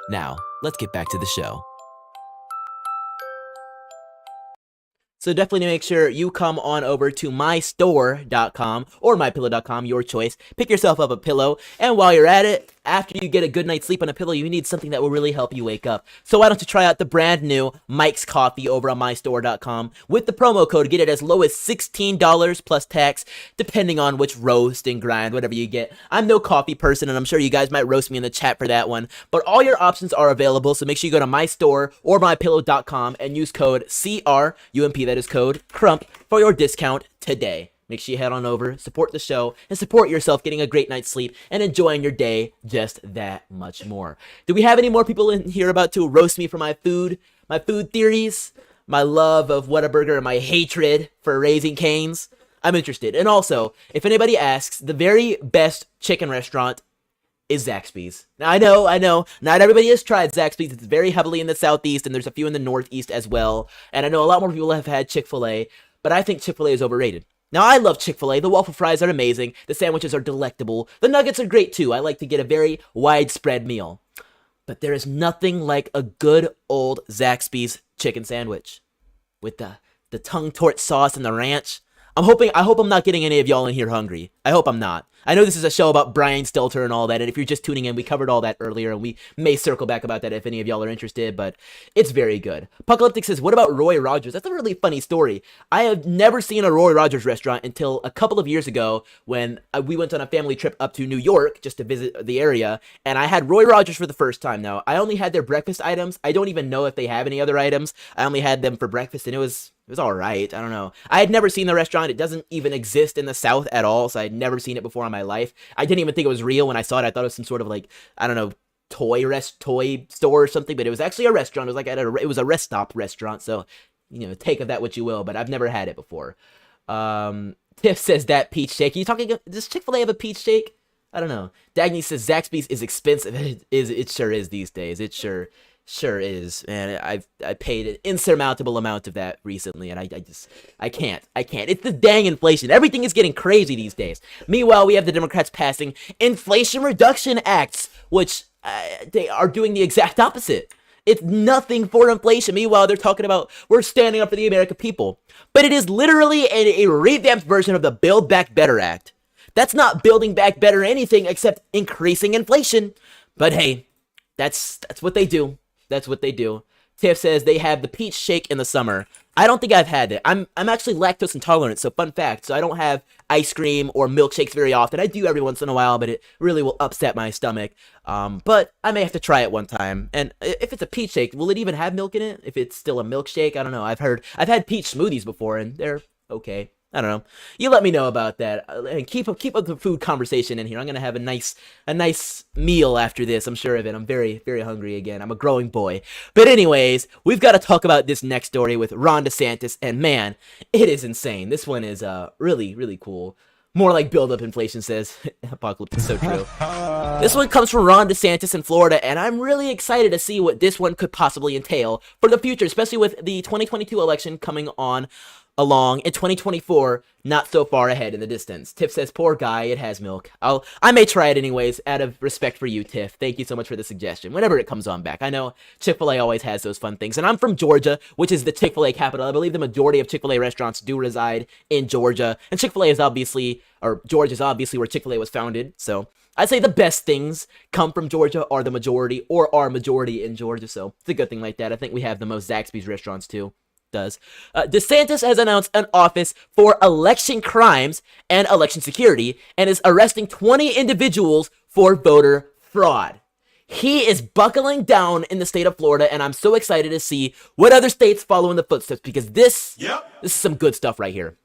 A: Now, let's get back to the show.
F: So definitely make sure you come on over to mystore.com or mypillow.com, your choice. Pick yourself up a pillow, and while you're at it, after you get a good night's sleep on a pillow, you need something that will really help you wake up. So why don't you try out the brand new Mike's Coffee over on mystore.com. With the promo code, get it as low as $16 plus tax, depending on which roast and grind, whatever you get. I'm no coffee person, and I'm sure you guys might roast me in the chat for that one, but all your options are available, so make sure you go to mystore or mypillow.com and use code CRUMP, that is code CRUMP, for your discount today. Make sure you head on over, support the show, and support yourself getting a great night's sleep and enjoying your day just that much more. Do we have any more people in here about to roast me for my food theories, my love of Whataburger, and my hatred for Raising Cane's? I'm interested. And also, if anybody asks, the very best chicken restaurant is Zaxby's. Now, I know, not everybody has tried Zaxby's. It's very heavily in the Southeast, and there's a few in the Northeast as well. And I know a lot more people have had Chick-fil-A, but I think Chick-fil-A is overrated. Now, I love Chick-fil-A. The waffle fries are amazing. The sandwiches are delectable. The nuggets are great, too. I like to get a very widespread meal. But there is nothing like a good old Zaxby's chicken sandwich. With the tongue torch sauce and the ranch. I hope I'm not getting any of y'all in here hungry. I hope I'm not. I know this is a show about Brian Stelter and all that, and if you're just tuning in, we covered all that earlier, and we may circle back about that if any of y'all are interested, but it's very good. Apocalyptic says, what about Roy Rogers? That's a really funny story. I have never seen a Roy Rogers restaurant until a couple of years ago when we went on a family trip up to New York just to visit the area, and I had Roy Rogers for the first time. Now, I only had their breakfast items. I don't even know if they have any other items. I only had them for breakfast, and it was alright. I don't know. I had never seen the restaurant. It doesn't even exist in the South at all, so I had never seen it before in my life. I didn't even think it was real when I saw it. I thought it was some sort of like, I don't know, toy store or something, but it was actually a restaurant. It was like it was a rest stop restaurant, so, you know, take of that what you will, but I've never had it before. Tiff says that peach shake. Are you talking, does Chick-fil-A have a peach shake? I don't know. Dagny says Zaxby's is expensive. It sure is these days. It sure is, and I paid an insurmountable amount of that recently, and I can't. It's the dang inflation. Everything is getting crazy these days. Meanwhile, we have the Democrats passing Inflation Reduction Acts, which they are doing the exact opposite. It's nothing for inflation. Meanwhile, they're talking about we're standing up for the American people, but it is literally a revamped version of the Build Back Better Act. That's not building back better anything except increasing inflation. But hey, that's what they do. That's what they do. Tiff says they have the peach shake in the summer. I don't think I've had it. I'm actually lactose intolerant, so fun fact. So I don't have ice cream or milkshakes very often. I do every once in a while, but it really will upset my stomach. But I may have to try it one time. And if it's a peach shake, will it even have milk in it? If it's still a milkshake, I don't know. I've had peach smoothies before, and they're okay. I don't know. You let me know about that, and keep up the food conversation in here. I'm gonna have a nice meal after this. I'm sure of it. I'm very, very hungry again. I'm a growing boy. But anyways, we've got to talk about this next story with Ron DeSantis, and man, it is insane. This one is really, really cool. More like build-up inflation, says Apocalypse. So true. This one comes from Ron DeSantis in Florida, and I'm really excited to see what this one could possibly entail for the future, especially with the 2022 election coming on along in 2024, not so far ahead in the distance. Tiff says, poor guy, it has milk. I may try it anyways, out of respect for you, Tiff. Thank you so much for the suggestion. Whenever it comes on back. I know Chick-fil-A always has those fun things. And I'm from Georgia, which is the Chick-fil-A capital. I believe the majority of Chick-fil-A restaurants do reside in Georgia. And Chick-fil-A is obviously, or Georgia is obviously where Chick-fil-A was founded. So I'd say the best things come from Georgia are the majority, or are majority in Georgia. So it's a good thing like that. I think we have the most Zaxby's restaurants too. DeSantis has announced an office for election crimes and election security and is arresting 20 individuals for voter fraud. He is buckling down in the state of Florida, and I'm so excited to see what other states follow in the footsteps, because this is some good stuff right here.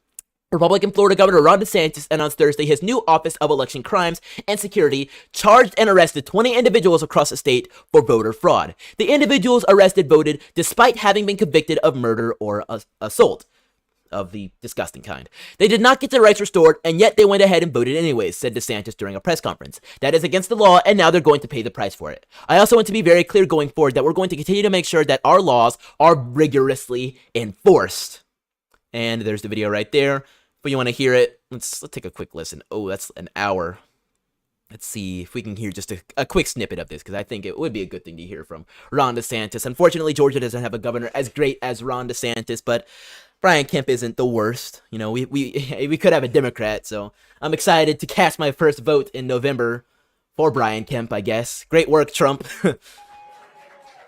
F: Republican Florida Governor Ron DeSantis announced Thursday his new Office of Election Crimes and Security charged and arrested 20 individuals across the state for voter fraud. The individuals arrested voted despite having been convicted of murder or assault of the disgusting kind. They did not get their rights restored, and yet they went ahead and voted anyways, said DeSantis during a press conference. That is against the law, and now they're going to pay the price for it. I also want to be very clear going forward that we're going to continue to make sure that our laws are rigorously enforced. And there's the video right there. If you want to hear it, let's take a quick listen. Oh, that's an hour. Let's see if we can hear just a quick snippet of this, because I think it would be a good thing to hear from Ron DeSantis. Unfortunately, Georgia doesn't have a governor as great as Ron DeSantis, but Brian Kemp isn't the worst. You know, we could have a Democrat, so I'm excited to cast my first vote in November for Brian Kemp, I guess. Great work, Trump.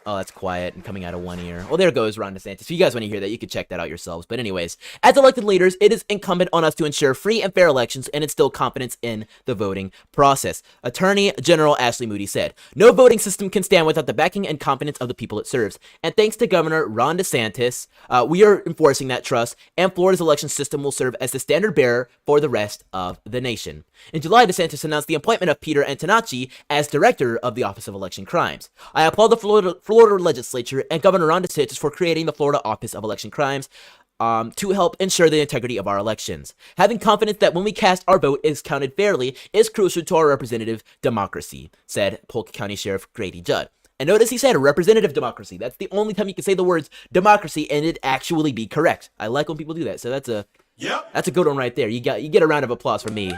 F: Oh, that's quiet and coming out of one ear. Well, there goes Ron DeSantis. If you guys want to hear that, you can check that out yourselves. But anyways, as elected leaders, it is incumbent on us to ensure free and fair elections and instill confidence in the voting process. Attorney General Ashley Moody said, no voting system can stand without the backing and confidence of the people it serves. And thanks to Governor Ron DeSantis, we are enforcing that trust, and Florida's election system will serve as the standard bearer for the rest of the nation. In July, DeSantis announced the appointment of Peter Antonacci as director of the Office of Election Crimes. I applaud the Florida legislature and Governor Ron DeSantis for creating the Florida Office of Election Crimes to help ensure the integrity of our elections. Having confidence that when we cast our vote is counted fairly is crucial to our representative democracy, said Polk County Sheriff Grady Judd. And notice he said representative democracy. That's the only time you can say the words democracy and it actually be correct. I like when people do that. So that's a good one right there. You get a round of applause from me.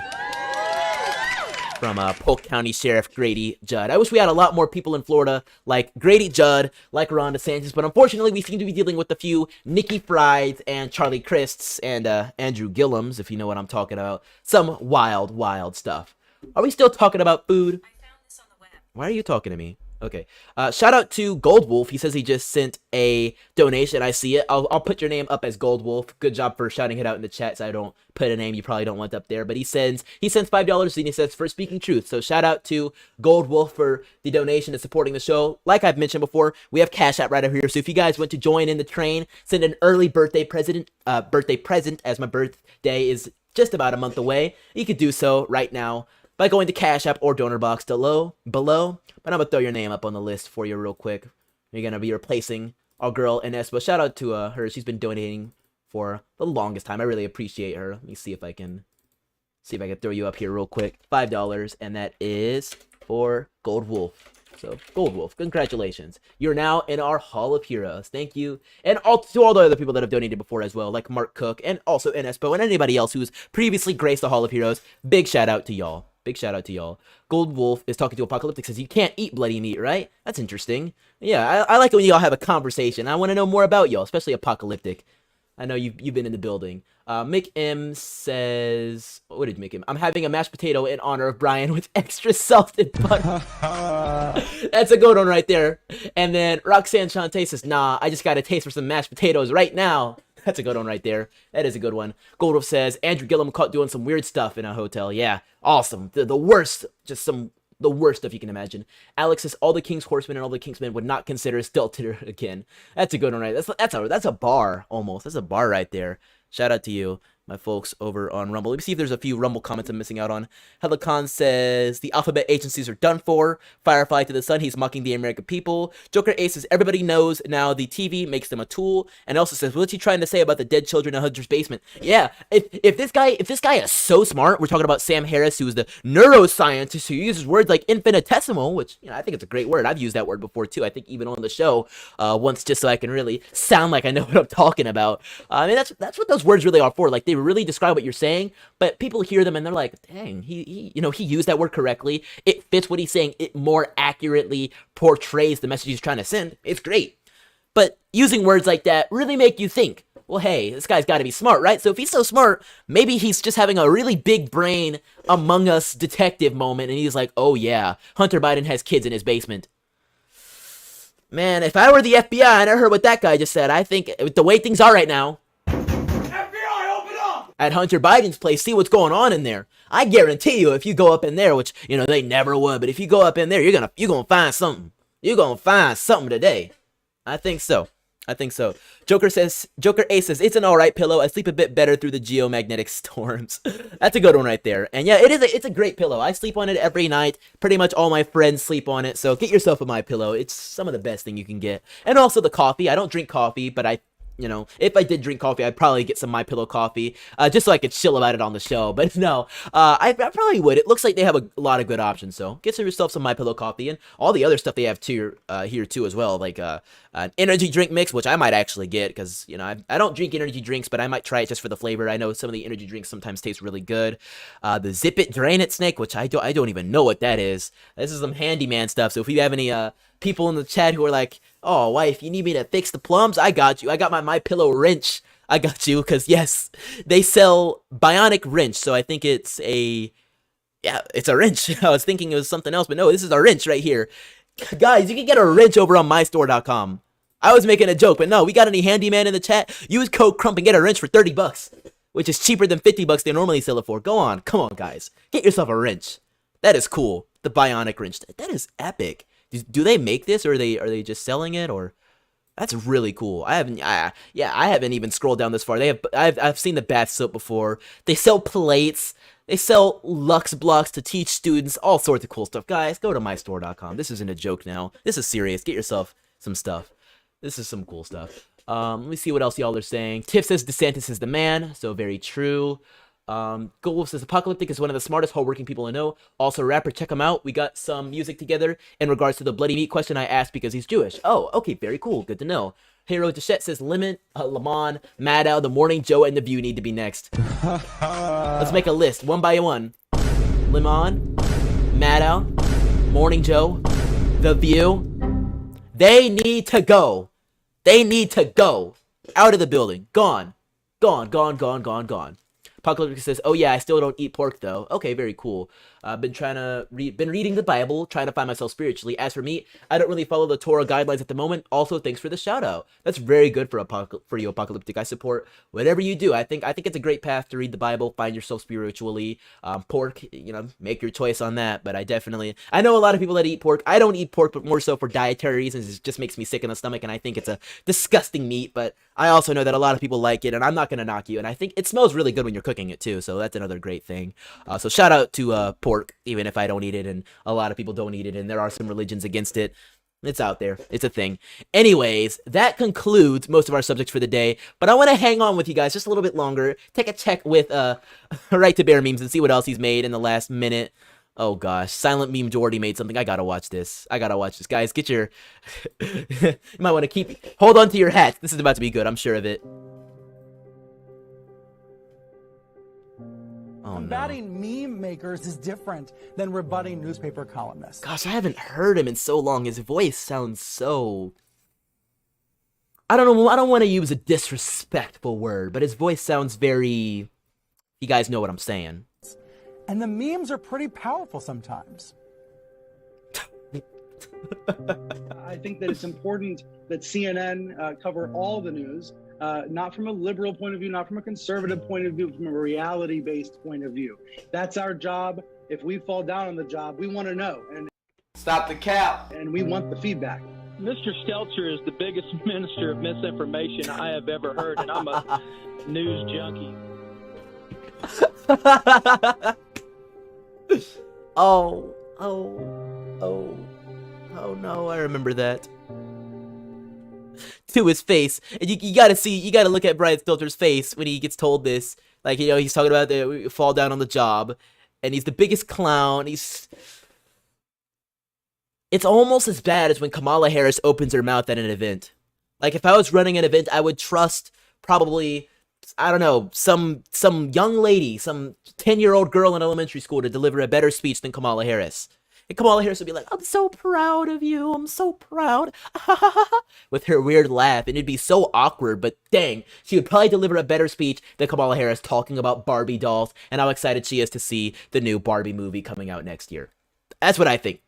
F: from Polk County Sheriff Grady Judd. I wish we had a lot more people in Florida like Grady Judd, like Ron DeSantis, but unfortunately we seem to be dealing with a few Nikki Fries and Charlie Crists and Andrew Gillums, if you know what I'm talking about. Some wild, wild stuff. Are we still talking about food? I found this on the web. Why are you talking to me? Okay. Shout out to Gold Wolf. He says he just sent a donation. I see it. I'll put your name up as Gold Wolf. Good job for shouting it out in the chat so I don't put a name you probably don't want up there. But he sends $5 and he says for speaking truth. So shout out to Gold Wolf for the donation and supporting the show. Like I've mentioned before, we have Cash App right over here. So if you guys want to join in the train, send an early birthday present as my birthday is just about a month away. You could do so right now by going to Cash App or donor box below. But I'm going to throw your name up on the list for you real quick. You're going to be replacing our girl Ines. But shout out to her. She's been donating for the longest time. I really appreciate her. Let me see if I can throw you up here real quick. $5, and that is for Gold Wolf. So, Gold Wolf, congratulations. You're now in our Hall of Heroes. Thank you. And to all the other people that have donated before as well, like Mark Cook and also Inespo and anybody else who's previously graced the Hall of Heroes. Big shout out to y'all. Big shout out to y'all. Gold Wolf is talking to Apocalyptic, says you can't eat bloody meat, right? That's interesting. Yeah, I like it when y'all have a conversation. I want to know more about y'all, especially Apocalyptic. I know you've been in the building. Mick M says, what did Mick M? I'm having a mashed potato in honor of Brian with extra salted butter. That's a good one right there. And then Roxanne Shante says, nah, I just got a taste for some mashed potatoes right now. That's a good one right there. That is a good one. Goldwolf says, Andrew Gillum caught doing some weird stuff in a hotel. Yeah, awesome. The worst, the worst stuff you can imagine. Alex says, all the King's Horsemen and all the Kingsmen would not consider Stelter again. That's a good one, right? That's a bar, almost. That's a bar right there. Shout out to you, my folks over on Rumble. Let me see if there's a few Rumble comments I'm missing out on. Helicon says, the alphabet agencies are done for. Firefly to the sun, he's mocking the American people. Joker Ace says, everybody knows now the TV makes them a tool. And also says, what's he trying to say about the dead children in Hunter's basement? Yeah, if this guy is so smart, we're talking about Sam Harris, who is the neuroscientist who uses words like infinitesimal, which, I think it's a great word. I've used that word before too. I think even on the show once, just so I can really sound like I know what I'm talking about. I mean, that's what those words really are for. Like, they really describe what you're saying, but people hear them and they're like, dang, he used that word correctly. It fits what he's saying. It more accurately portrays the message he's trying to send. It's great. But using words like that really make you think, well, hey, this guy's got to be smart, right? So if he's so smart, maybe he's just having a really big brain Among Us detective moment, and he's like, oh yeah, Hunter Biden has kids in his basement. Man, if I were the FBI and I heard what that guy just said, I think with the way things are right now, at Hunter Biden's place, see what's going on in there. I guarantee you, if you go up in there, which, they never would, but if you go up in there, you're gonna find something. You're gonna find something today. I think so. Joker Ace says, it's an alright pillow. I sleep a bit better through the geomagnetic storms. That's a good one right there. And yeah, it's a great pillow. I sleep on it every night. Pretty much all my friends sleep on it. So get yourself a My Pillow. It's some of the best thing you can get. And also the coffee. I don't drink coffee, but if I did drink coffee, I'd probably get some My Pillow coffee, just so I could chill about it on the show. But no, I probably would. It looks like they have a lot of good options. So get yourself some My Pillow coffee and all the other stuff they have too, here too as well, like an energy drink mix, which I might actually get because I don't drink energy drinks, but I might try it just for the flavor. I know some of the energy drinks sometimes taste really good. The Zip It Drain It snake, which I don't even know what that is. This is some handyman stuff. So if you have any people in the chat who are like, oh, wife, you need me to fix the plumbs? I got you. I got my Pillow wrench. I got you, because yes, they sell bionic wrench. So I think it's a wrench. I was thinking it was something else, but no, this is a wrench right here. Guys, you can get a wrench over on mystore.com. I was making a joke, but no, we got any handyman in the chat? Use code Crump and get a wrench for $30, which is cheaper than $50 they normally sell it for. Come on, guys. Get yourself a wrench. That is cool. The bionic wrench. That is epic. Do they make this, or are they just selling it, or? That's really cool. I haven't even scrolled down this far. I've seen the bath soap before. They sell plates. They sell Lux blocks to teach students, all sorts of cool stuff. Guys, go to mystore.com. This isn't a joke now. This is serious. Get yourself some stuff. This is some cool stuff. Let me see what else y'all are saying. Tiff says DeSantis is the man, so very true. Goldwolf says Apocalyptic is one of the smartest hardworking people I know. Also a rapper, check him out. We got some music together in regards to the bloody meat question I asked because he's Jewish. Oh, okay, very cool. Good to know. Hero Deshette says Lemon, Lamon, Maddow, The Morning Joe, and The View need to be next. Let's make a list, one by one. Lemon, Maddow, Morning Joe, The View. They need to go. They need to go. Out of the building. Gone. Gone, gone, gone, gone, gone. Apocalyptic says, "Oh yeah, I still don't eat pork though." Okay, very cool. Been reading the Bible, trying to find myself spiritually. As for me, I don't really follow the Torah guidelines at the moment. Also, thanks for the shout out. That's very good for you, Apocalyptic. I support whatever you do. I think it's a great path to read the Bible, find yourself spiritually. Pork, make your choice on that. But I know a lot of people that eat pork. I don't eat pork, but more so for dietary reasons. It just makes me sick in the stomach, and I think it's a disgusting meat. But I also know that a lot of people like it, and I'm not gonna knock you. And I think it smells really good when you're cooking it too. So that's another great thing. So shout out to pork, even if I don't eat it, and a lot of people don't eat it, and there are some religions against it. It's out there. It's a thing. Anyways, that concludes most of our subjects for the day, but I want to hang on with you guys just a little bit longer, take a check with Right to Bear Memes and see what else he's made in the last minute. Oh gosh, Silent Meme Jordy made something. I gotta watch this. Guys, get your... you might want to hold on to your hats. This is about to be good. I'm sure of it. Oh,
J: Combating meme makers is different than rebutting newspaper columnists.
F: Gosh, I haven't heard him in so long. His voice sounds so... I don't know. I don't want to use a disrespectful word, but his voice sounds very... You guys know what I'm saying.
J: And the memes are pretty powerful sometimes.
K: I think that it's important that CNN cover all the news. Not from a liberal point of view, not from a conservative point of view, from a reality-based point of view. That's our job. If we fall down on the job, we want to know. And
D: stop the cap.
K: And we want the feedback.
L: Mr. Stelter is the biggest minister of misinformation I have ever heard, and I'm a news junkie.
F: Oh no, I remember that. To his face, and you gotta look at Brian Stelter's face when he gets told this. Like, he's talking about the fall down on the job, and he's the biggest clown. It's almost as bad as when Kamala Harris opens her mouth at an event. Like, if I was running an event, I would trust probably, I don't know, some young lady, some 10-year-old girl in elementary school to deliver a better speech than Kamala Harris. And Kamala Harris would be like, "I'm so proud of you. I'm so proud." With her weird laugh. And it'd be so awkward, but dang, she would probably deliver a better speech than Kamala Harris talking about Barbie dolls and how excited she is to see the new Barbie movie coming out next year. That's what I think.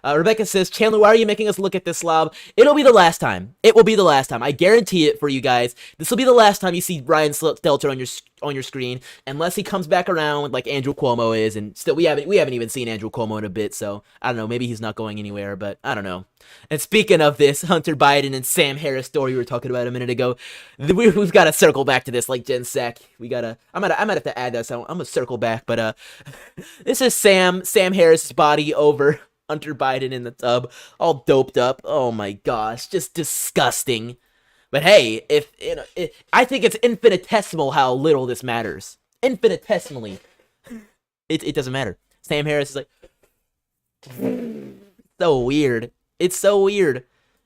F: Rebecca says, "Chandler, why are you making us look at this slob?" It'll be the last time. It will be the last time. I guarantee it for you guys. This will be the last time you see Brian Stelter on your screen, unless he comes back around like Andrew Cuomo is. And still, we haven't even seen Andrew Cuomo in a bit, so I don't know. Maybe he's not going anywhere, but I don't know. And speaking of this Hunter Biden and Sam Harris story we were talking about a minute ago, we've got to circle back to this, like Jen Sack. I might have to add that. So I'm gonna circle back, but this is Sam Harris's body over Hunter Biden in the tub, all doped up. Oh my gosh, just disgusting. But hey, I think it's infinitesimal how little this matters. Infinitesimally, it doesn't matter. Sam Harris is like, so weird. It's so weird,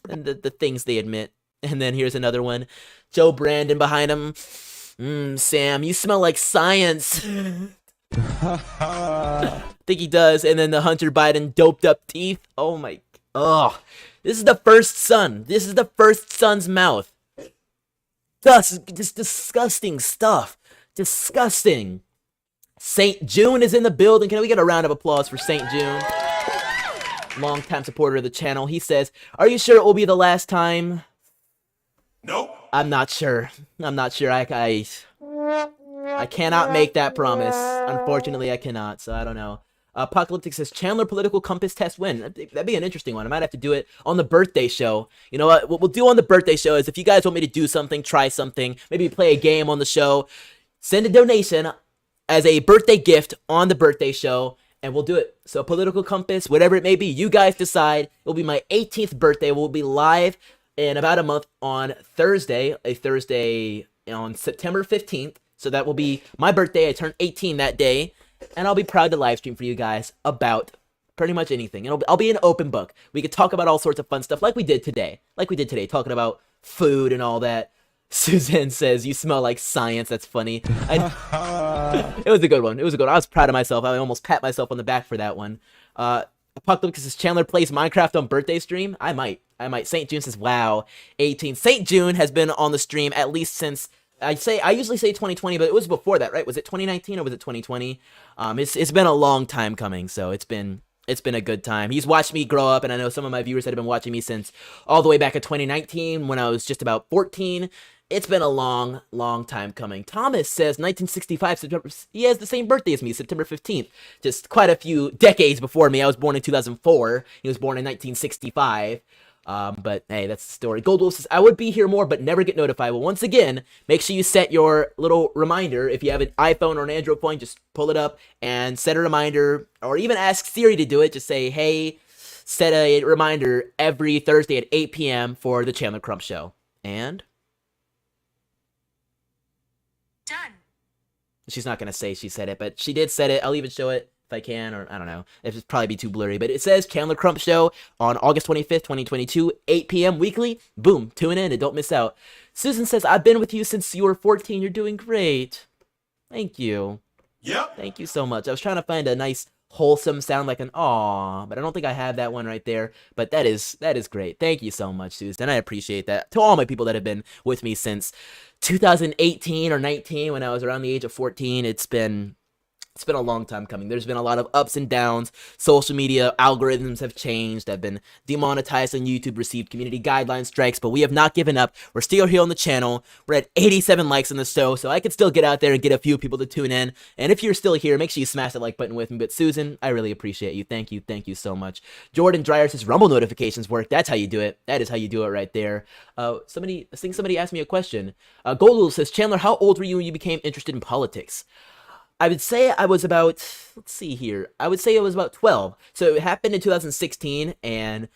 F: and the things they admit. And then here's another one, Joe Brandon behind him. Sam, you smell like science. Think he does. And then the Hunter Biden doped up teeth. Oh my. Ugh. This is the first son. This is the first son's mouth. Just disgusting stuff. Disgusting. St. June is in the building. Can we get a round of applause for St. June? Long-time supporter of the channel. He says, "Are you sure it will be the last time?"
M: Nope.
F: I'm not sure. I cannot make that promise. Unfortunately, I cannot, so I don't know. Apocalyptic says, "Chandler political compass test win." That'd be an interesting one. I might have to do it on the birthday show. You know what we'll do on the birthday show is, if you guys want me to do something, try something, maybe play a game on the show, send a donation as a birthday gift on the birthday show, and we'll do it. So political compass, whatever it may be, you guys decide. It'll be my 18th birthday. We'll be live in about a month on Thursday, on September 15th. So that will be my birthday. I turn 18 that day, and I'll be proud to live stream for you guys about pretty much anything. I'll be an open book. We could talk about all sorts of fun stuff like we did today. Talking about food and all that. Suzanne says, "You smell like science." That's funny. It was a good one. It was a good one. I was proud of myself. I almost pat myself on the back for that one. Apocalypse says, "Chandler plays Minecraft on birthday stream." I might. St. June says, "Wow, 18." St. June has been on the stream at least since I usually say 2020, but it was before that, right? Was it 2019 or was it 2020? It's been a long time coming, so it's been a good time. He's watched me grow up, and I know some of my viewers that have been watching me since all the way back in 2019 when I was just about 14. It's been a long, long time coming. Thomas says 1965, September. He has the same birthday as me, September 15th. Just quite a few decades before me. I was born in 2004. He was born in 1965. But hey, that's the story. Goldwolf says, "I would be here more, but never get notified." Well, once again, make sure you set your little reminder. If you have an iPhone or an Android phone, just pull it up and set a reminder, or even ask Siri to do it. Just say, "Hey, set a reminder every Thursday at 8 p.m. for the Chandler Crump Show." And
N: done.
F: She's not going to say she said it, but she did set it. I'll even show it if I can, or I don't know. It'd probably be too blurry, but it says Chandler Crump Show on August 25th, 2022, 8 p.m. weekly. Boom, tune in and don't miss out. Susan says, "I've been with you since you were 14. You're doing great." Thank you.
M: Yep.
F: Thank you so much. I was trying to find a nice wholesome sound like an "aw," but I don't think I have that one right there. But that is great. Thank you so much, Susan. I appreciate that. To all my people that have been with me since 2018 or 19 when I was around the age of 14, it's been a long time coming. There's been a lot of ups and downs. Social media algorithms have changed. I've been demonetized on YouTube, received community guideline strikes, but we have not given up. We're still here on the channel. We're at 87 likes on the show, so I can still get out there and get a few people to tune in. And if you're still here, make sure you smash that like button with me. But Susan, I really appreciate you. Thank you. Thank you so much. Jordan Dreyer says, "Rumble notifications work." That's how you do it. That is how you do it right there. I think somebody asked me a question. Golul says, "Chandler, how old were you when you became interested in politics?" I would say I was about, let's see here, I would say it was about 12. So it happened in 2016, and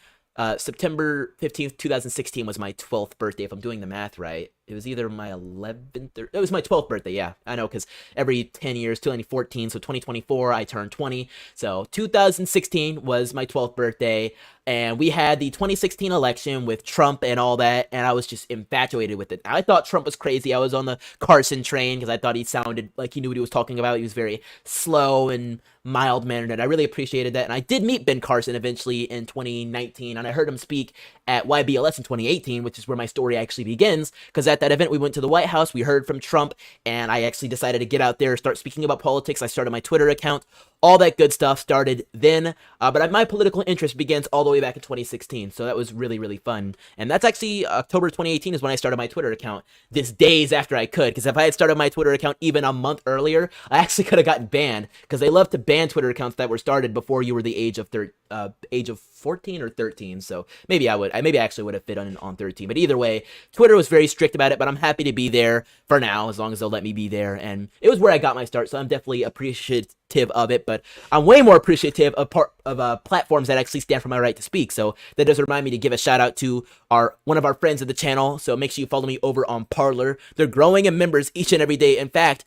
F: September 15th, 2016 was my 12th birthday, if I'm doing the math right. It was either my 11th or... It was my 12th birthday, yeah. I know, because every 10 years, 2014, so 2024, I turned 20. So 2016 was my 12th birthday, and we had the 2016 election with Trump and all that, and I was just infatuated with it. I thought Trump was crazy. I was on the Carson train because I thought he sounded like he knew what he was talking about. He was very slow and mild-mannered, and I really appreciated that. And I did meet Ben Carson eventually in 2019, and I heard him speak at YBLS in 2018, which is where my story actually begins, because at that event we went to the White House, we heard from Trump, and I actually decided to get out there, start speaking about politics. I started my Twitter account. All that good stuff started then, but my political interest begins all the way back in 2016, so that was really, really fun. And that's actually October 2018 is when I started my Twitter account, this days after I could, because if I had started my Twitter account even a month earlier, I actually could have gotten banned, because they love to ban Twitter accounts that were started before you were the age of 14 or 13, so maybe I actually would have fit on 13, but either way, Twitter was very strict about it, but I'm happy to be there for now, as long as they'll let me be there, and it was where I got my start, so I'm definitely appreciative of it, but I'm way more appreciative of platforms that actually stand for my right to speak. So that does remind me to give a shout out to one of our friends of the channel. So make sure you follow me over on Parler. They're growing in members each and every day. In fact,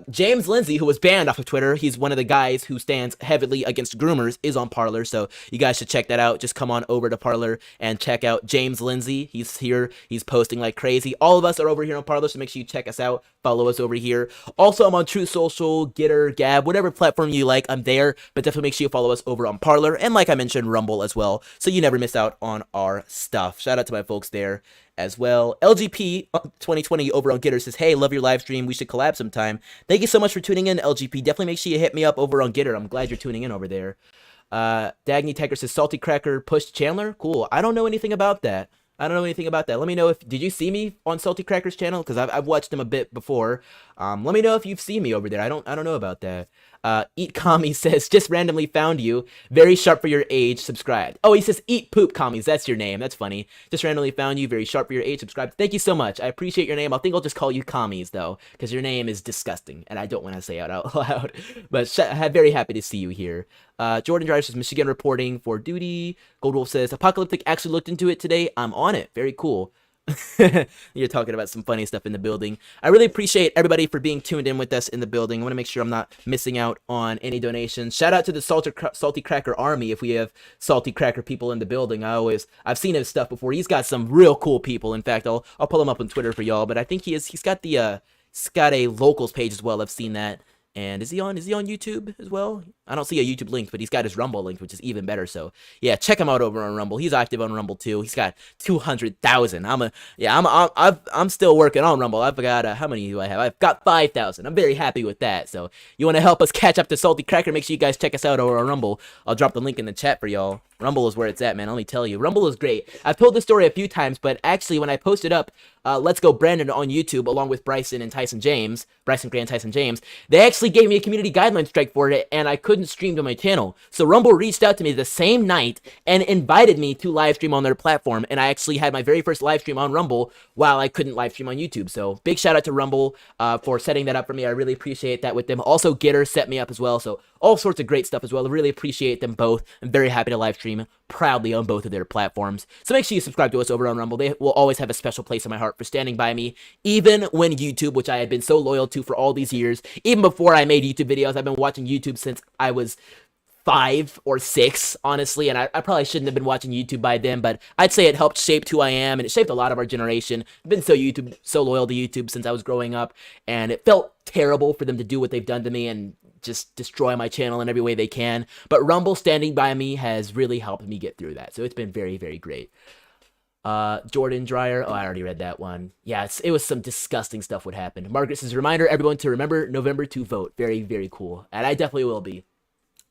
F: James Lindsay, who was banned off of Twitter, he's one of the guys who stands heavily against groomers, is on Parler. So you guys should check that out. Just come on over to Parler and check out James Lindsay. He's here. He's posting like crazy. All of us are over here on Parler, so make sure you check us out. Follow us over here. Also, I'm on True Social, Getter, Gab, whatever platform you like, I'm there, but definitely make sure you follow us over on Parler, and like I mentioned, Rumble as well, so you never miss out on our stuff. Shout out to my folks there as well. LGP 2020 over on Getter says, "Hey, love your live stream. We should collab sometime." Thank you so much for tuning in, LGP. Definitely make sure you hit me up over on Getter. I'm glad you're tuning in over there. Dagny Tiger says, "Salty Cracker pushed Chandler." Cool. I don't know anything about that. Let me know did you see me on Salty Cracker's channel? Because I've watched him a bit before. Let me know if you've seen me over there. I don't know about that. Eat Kami says, "Just randomly found you. Very sharp for your age. Subscribed." Oh, he says, "Eat Poop Commies." That's your name. That's funny. "Just randomly found you. Very sharp for your age. Subscribed." Thank you so much. I appreciate your name. I think I'll just call you Commies, though, because your name is disgusting, and I don't want to say it out loud. But I'm very happy to see you here. Jordan Driver says, "Michigan reporting for duty." Goldwolf says, "Apocalyptic actually looked into it today. I'm on it." Very cool. You're talking about some funny stuff in the building. I really appreciate everybody for being tuned in with us in the building. I want to make sure I'm not missing out on any donations. Shout out to the Salty Cracker Army if we have Salty Cracker people in the building. I've seen his stuff before. He's got some real cool people. In fact, I'll pull him up on Twitter for y'all. But I think he's got a locals page as well. I've seen that. And is he on YouTube as well? I don't see a YouTube link, but he's got his Rumble link, which is even better. So yeah, check him out over on Rumble. He's active on Rumble too. He's got 200,000. I'm still working on Rumble. I've got how many do I have? I've got 5,000. I'm very happy with that. So you want to help us catch up to Salty Cracker? Make sure you guys check us out over on Rumble. I'll drop the link in the chat for y'all. Rumble is where it's at, man. Let me tell you, Rumble is great. I've told this story a few times, but actually, when I posted up Let's Go Brandon on YouTube, along with Bryson Gray and Tyson James, they actually gave me a community guideline strike for it, and I couldn't stream to my channel. So Rumble reached out to me the same night and invited me to live stream on their platform, and I actually had my very first live stream on Rumble while I couldn't live stream on YouTube. So big shout out to Rumble for setting that up for me. I really appreciate that with them. Also, Gitter set me up as well, so all sorts of great stuff as well. I really appreciate them both. I'm very happy to live stream proudly on both of their platforms. So make sure you subscribe to us over on Rumble. They will always have a special place in my heart for standing by me, even when YouTube, which I had been so loyal to for all these years, even before I made YouTube videos. I've been watching YouTube since I was 5 or 6, honestly, and I probably shouldn't have been watching YouTube by then, but I'd say it helped shape who I am, and it shaped a lot of our generation. I've been so loyal to YouTube since I was growing up, and it felt terrible for them to do what they've done to me and just destroy my channel in every way they can. But Rumble standing by me has really helped me get through that, so it's been very, very great. Jordan Dreyer. Oh, I already read that one. Yeah, it was some disgusting stuff what happened. Margaret says, reminder everyone to remember November to vote. Very, very cool. And I definitely will be.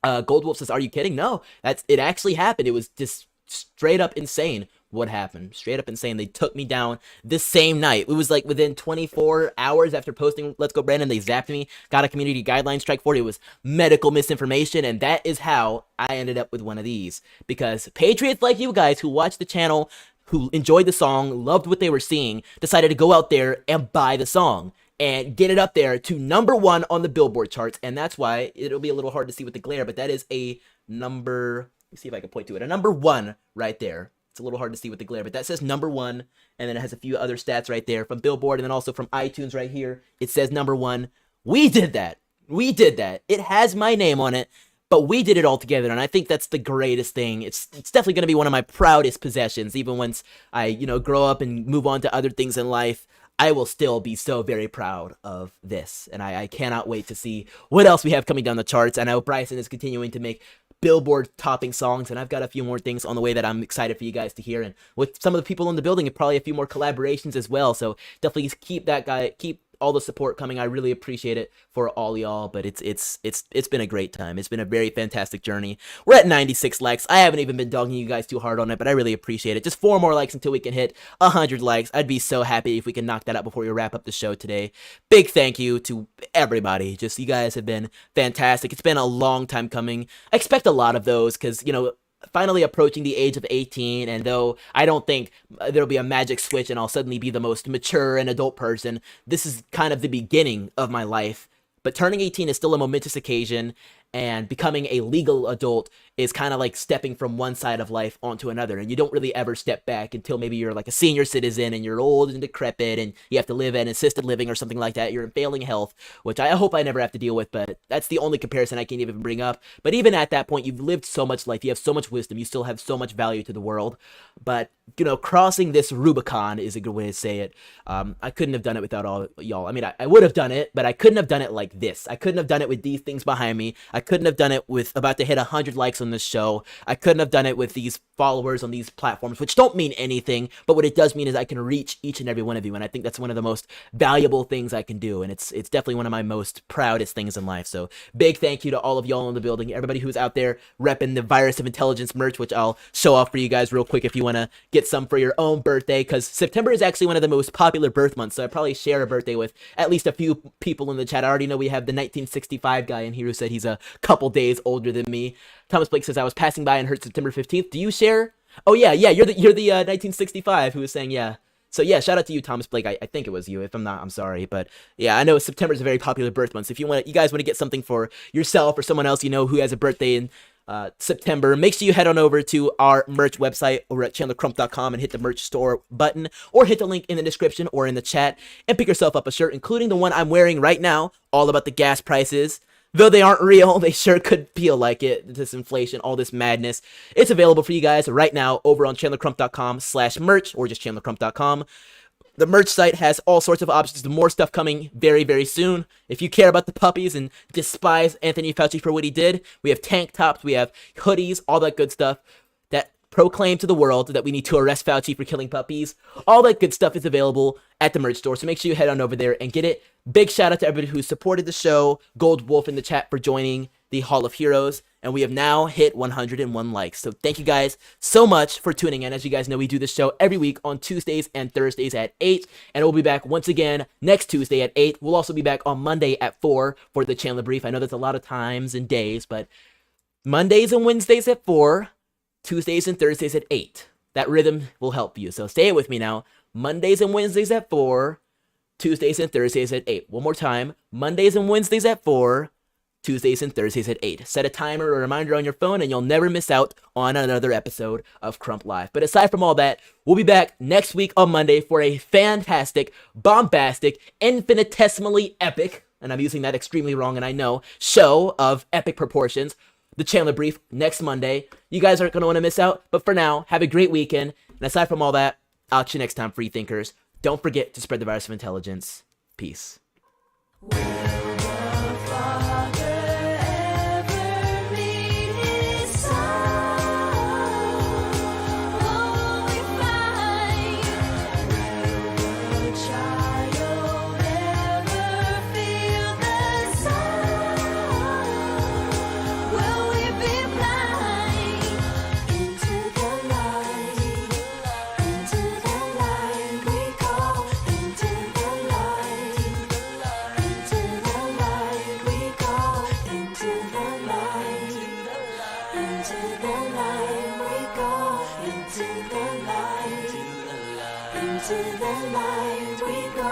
F: Goldwolf says, are you kidding? No, it actually happened. It was just straight up insane what happened. Straight up insane. They took me down the same night. It was like within 24 hours after posting Let's Go Brandon, they zapped me, got a community guideline strike for it. It was medical misinformation, and that is how I ended up with one of these. Because patriots like you guys who watch the channel, who enjoyed the song, loved what they were seeing, decided to go out there and buy the song and get it up there to #1 on the Billboard charts. And that's why it'll be a little hard to see with the glare, but that is a number, let me see if I can point to it, a #1 right there. It's a little hard to see with the glare, but that says #1, and then it has a few other stats right there from Billboard, and then also from iTunes right here. It says #1. We did that. We did that. It has my name on it, but we did it all together, and I think that's the greatest thing. It's definitely going to be one of my proudest possessions, even once I, grow up and move on to other things in life. I will still be so very proud of this, and I cannot wait to see what else we have coming down the charts. I know Bryson is continuing to make Billboard topping songs, and I've got a few more things on the way that I'm excited for you guys to hear, and with some of the people in the building, and probably a few more collaborations as well. So definitely keep all the support coming. I really appreciate it for all y'all, but it's been a great time. It's been a very fantastic journey. We're at 96 likes. I haven't even been dogging you guys too hard on it, but I really appreciate it. Just 4 more likes until we can hit 100 likes. I'd be so happy if we can knock that out before we wrap up the show today. Big thank you to everybody. Just, you guys have been fantastic. It's been a long time coming. I expect a lot of those because, finally approaching the age of 18, and though I don't think there'll be a magic switch and I'll suddenly be the most mature and adult person, this is kind of the beginning of my life. But turning 18 is still a momentous occasion, and becoming a legal adult is kind of like stepping from one side of life onto another, and you don't really ever step back until maybe you're like a senior citizen and you're old and decrepit and you have to live in assisted living or something like that. You're in failing health, which I hope I never have to deal with, but that's the only comparison I can even bring up. But even at that point, you've lived so much life, you have so much wisdom, you still have so much value to the world. But crossing this Rubicon is a good way to say it. I couldn't have done it without all y'all. I mean, I would have done it, but I couldn't have done it like this. I couldn't have done it with these things behind me. I couldn't have done it with about to hit 100 likes on this show. I couldn't have done it with these followers on these platforms, which don't mean anything, but what it does mean is I can reach each and every one of you, and I think that's one of the most valuable things I can do, and it's definitely one of my most proudest things in life. So big thank you to all of y'all in the building, everybody who's out there repping the Virus of Intelligence merch, which I'll show off for you guys real quick if you want to get some for your own birthday, because September is actually one of the most popular birth months, so I probably share a birthday with at least a few people in the chat. I already know we have the 1965 guy in here who said he's a couple days older than me. Thomas Blake says, I was passing by and heard September 15th. Do you share? Oh, yeah, you're the 1965 who was saying, yeah. So, yeah, shout out to you, Thomas Blake. I think it was you. If I'm not, I'm sorry. But, yeah, I know September is a very popular birth month. So if you guys want to get something for yourself or someone else who has a birthday in September. Make sure you head on over to our merch website over at chandlercrump.com and hit the merch store button, or hit the link in the description or in the chat and pick yourself up a shirt, including the one I'm wearing right now, all about the gas prices. Though they aren't real, they sure could feel like it. This inflation, all this madness. It's available for you guys right now over on chandlercrump.com/merch or just chandlercrump.com. The merch site has all sorts of options, more stuff coming very, very soon. If you care about the puppies and despise Anthony Fauci for what he did, we have tank tops, we have hoodies, all that good stuff that proclaim to the world that we need to arrest Fauci for killing puppies. All that good stuff is available at the merch store, so make sure you head on over there and get it. Big shout out to everybody who supported the show. Gold Wolf in the chat for joining the Hall of Heroes. And we have now hit 101 likes. So thank you guys so much for tuning in. As you guys know, we do this show every week on Tuesdays and Thursdays at 8. And we'll be back once again next Tuesday at 8. We'll also be back on Monday at 4 for the Chandler Brief. I know that's a lot of times and days, but Mondays and Wednesdays at 4, Tuesdays and Thursdays at 8. That rhythm will help you. So stay with me now. Mondays and Wednesdays at 4, Tuesdays and Thursdays at 8. One more time. Mondays and Wednesdays at 4, Tuesdays and Thursdays at 8. Set a timer or a reminder on your phone and you'll never miss out on another episode of Crump Live. But aside from all that, we'll be back next week on Monday for a fantastic, bombastic, infinitesimally epic, and I'm using that extremely wrong and I know, show of epic proportions, the Chandler Brief, next Monday. You guys aren't going to want to miss out, but for now, have a great weekend. And aside from all that, I'll catch you next time, free thinkers. Don't forget to spread the virus of intelligence. Peace.
C: Into the light we go.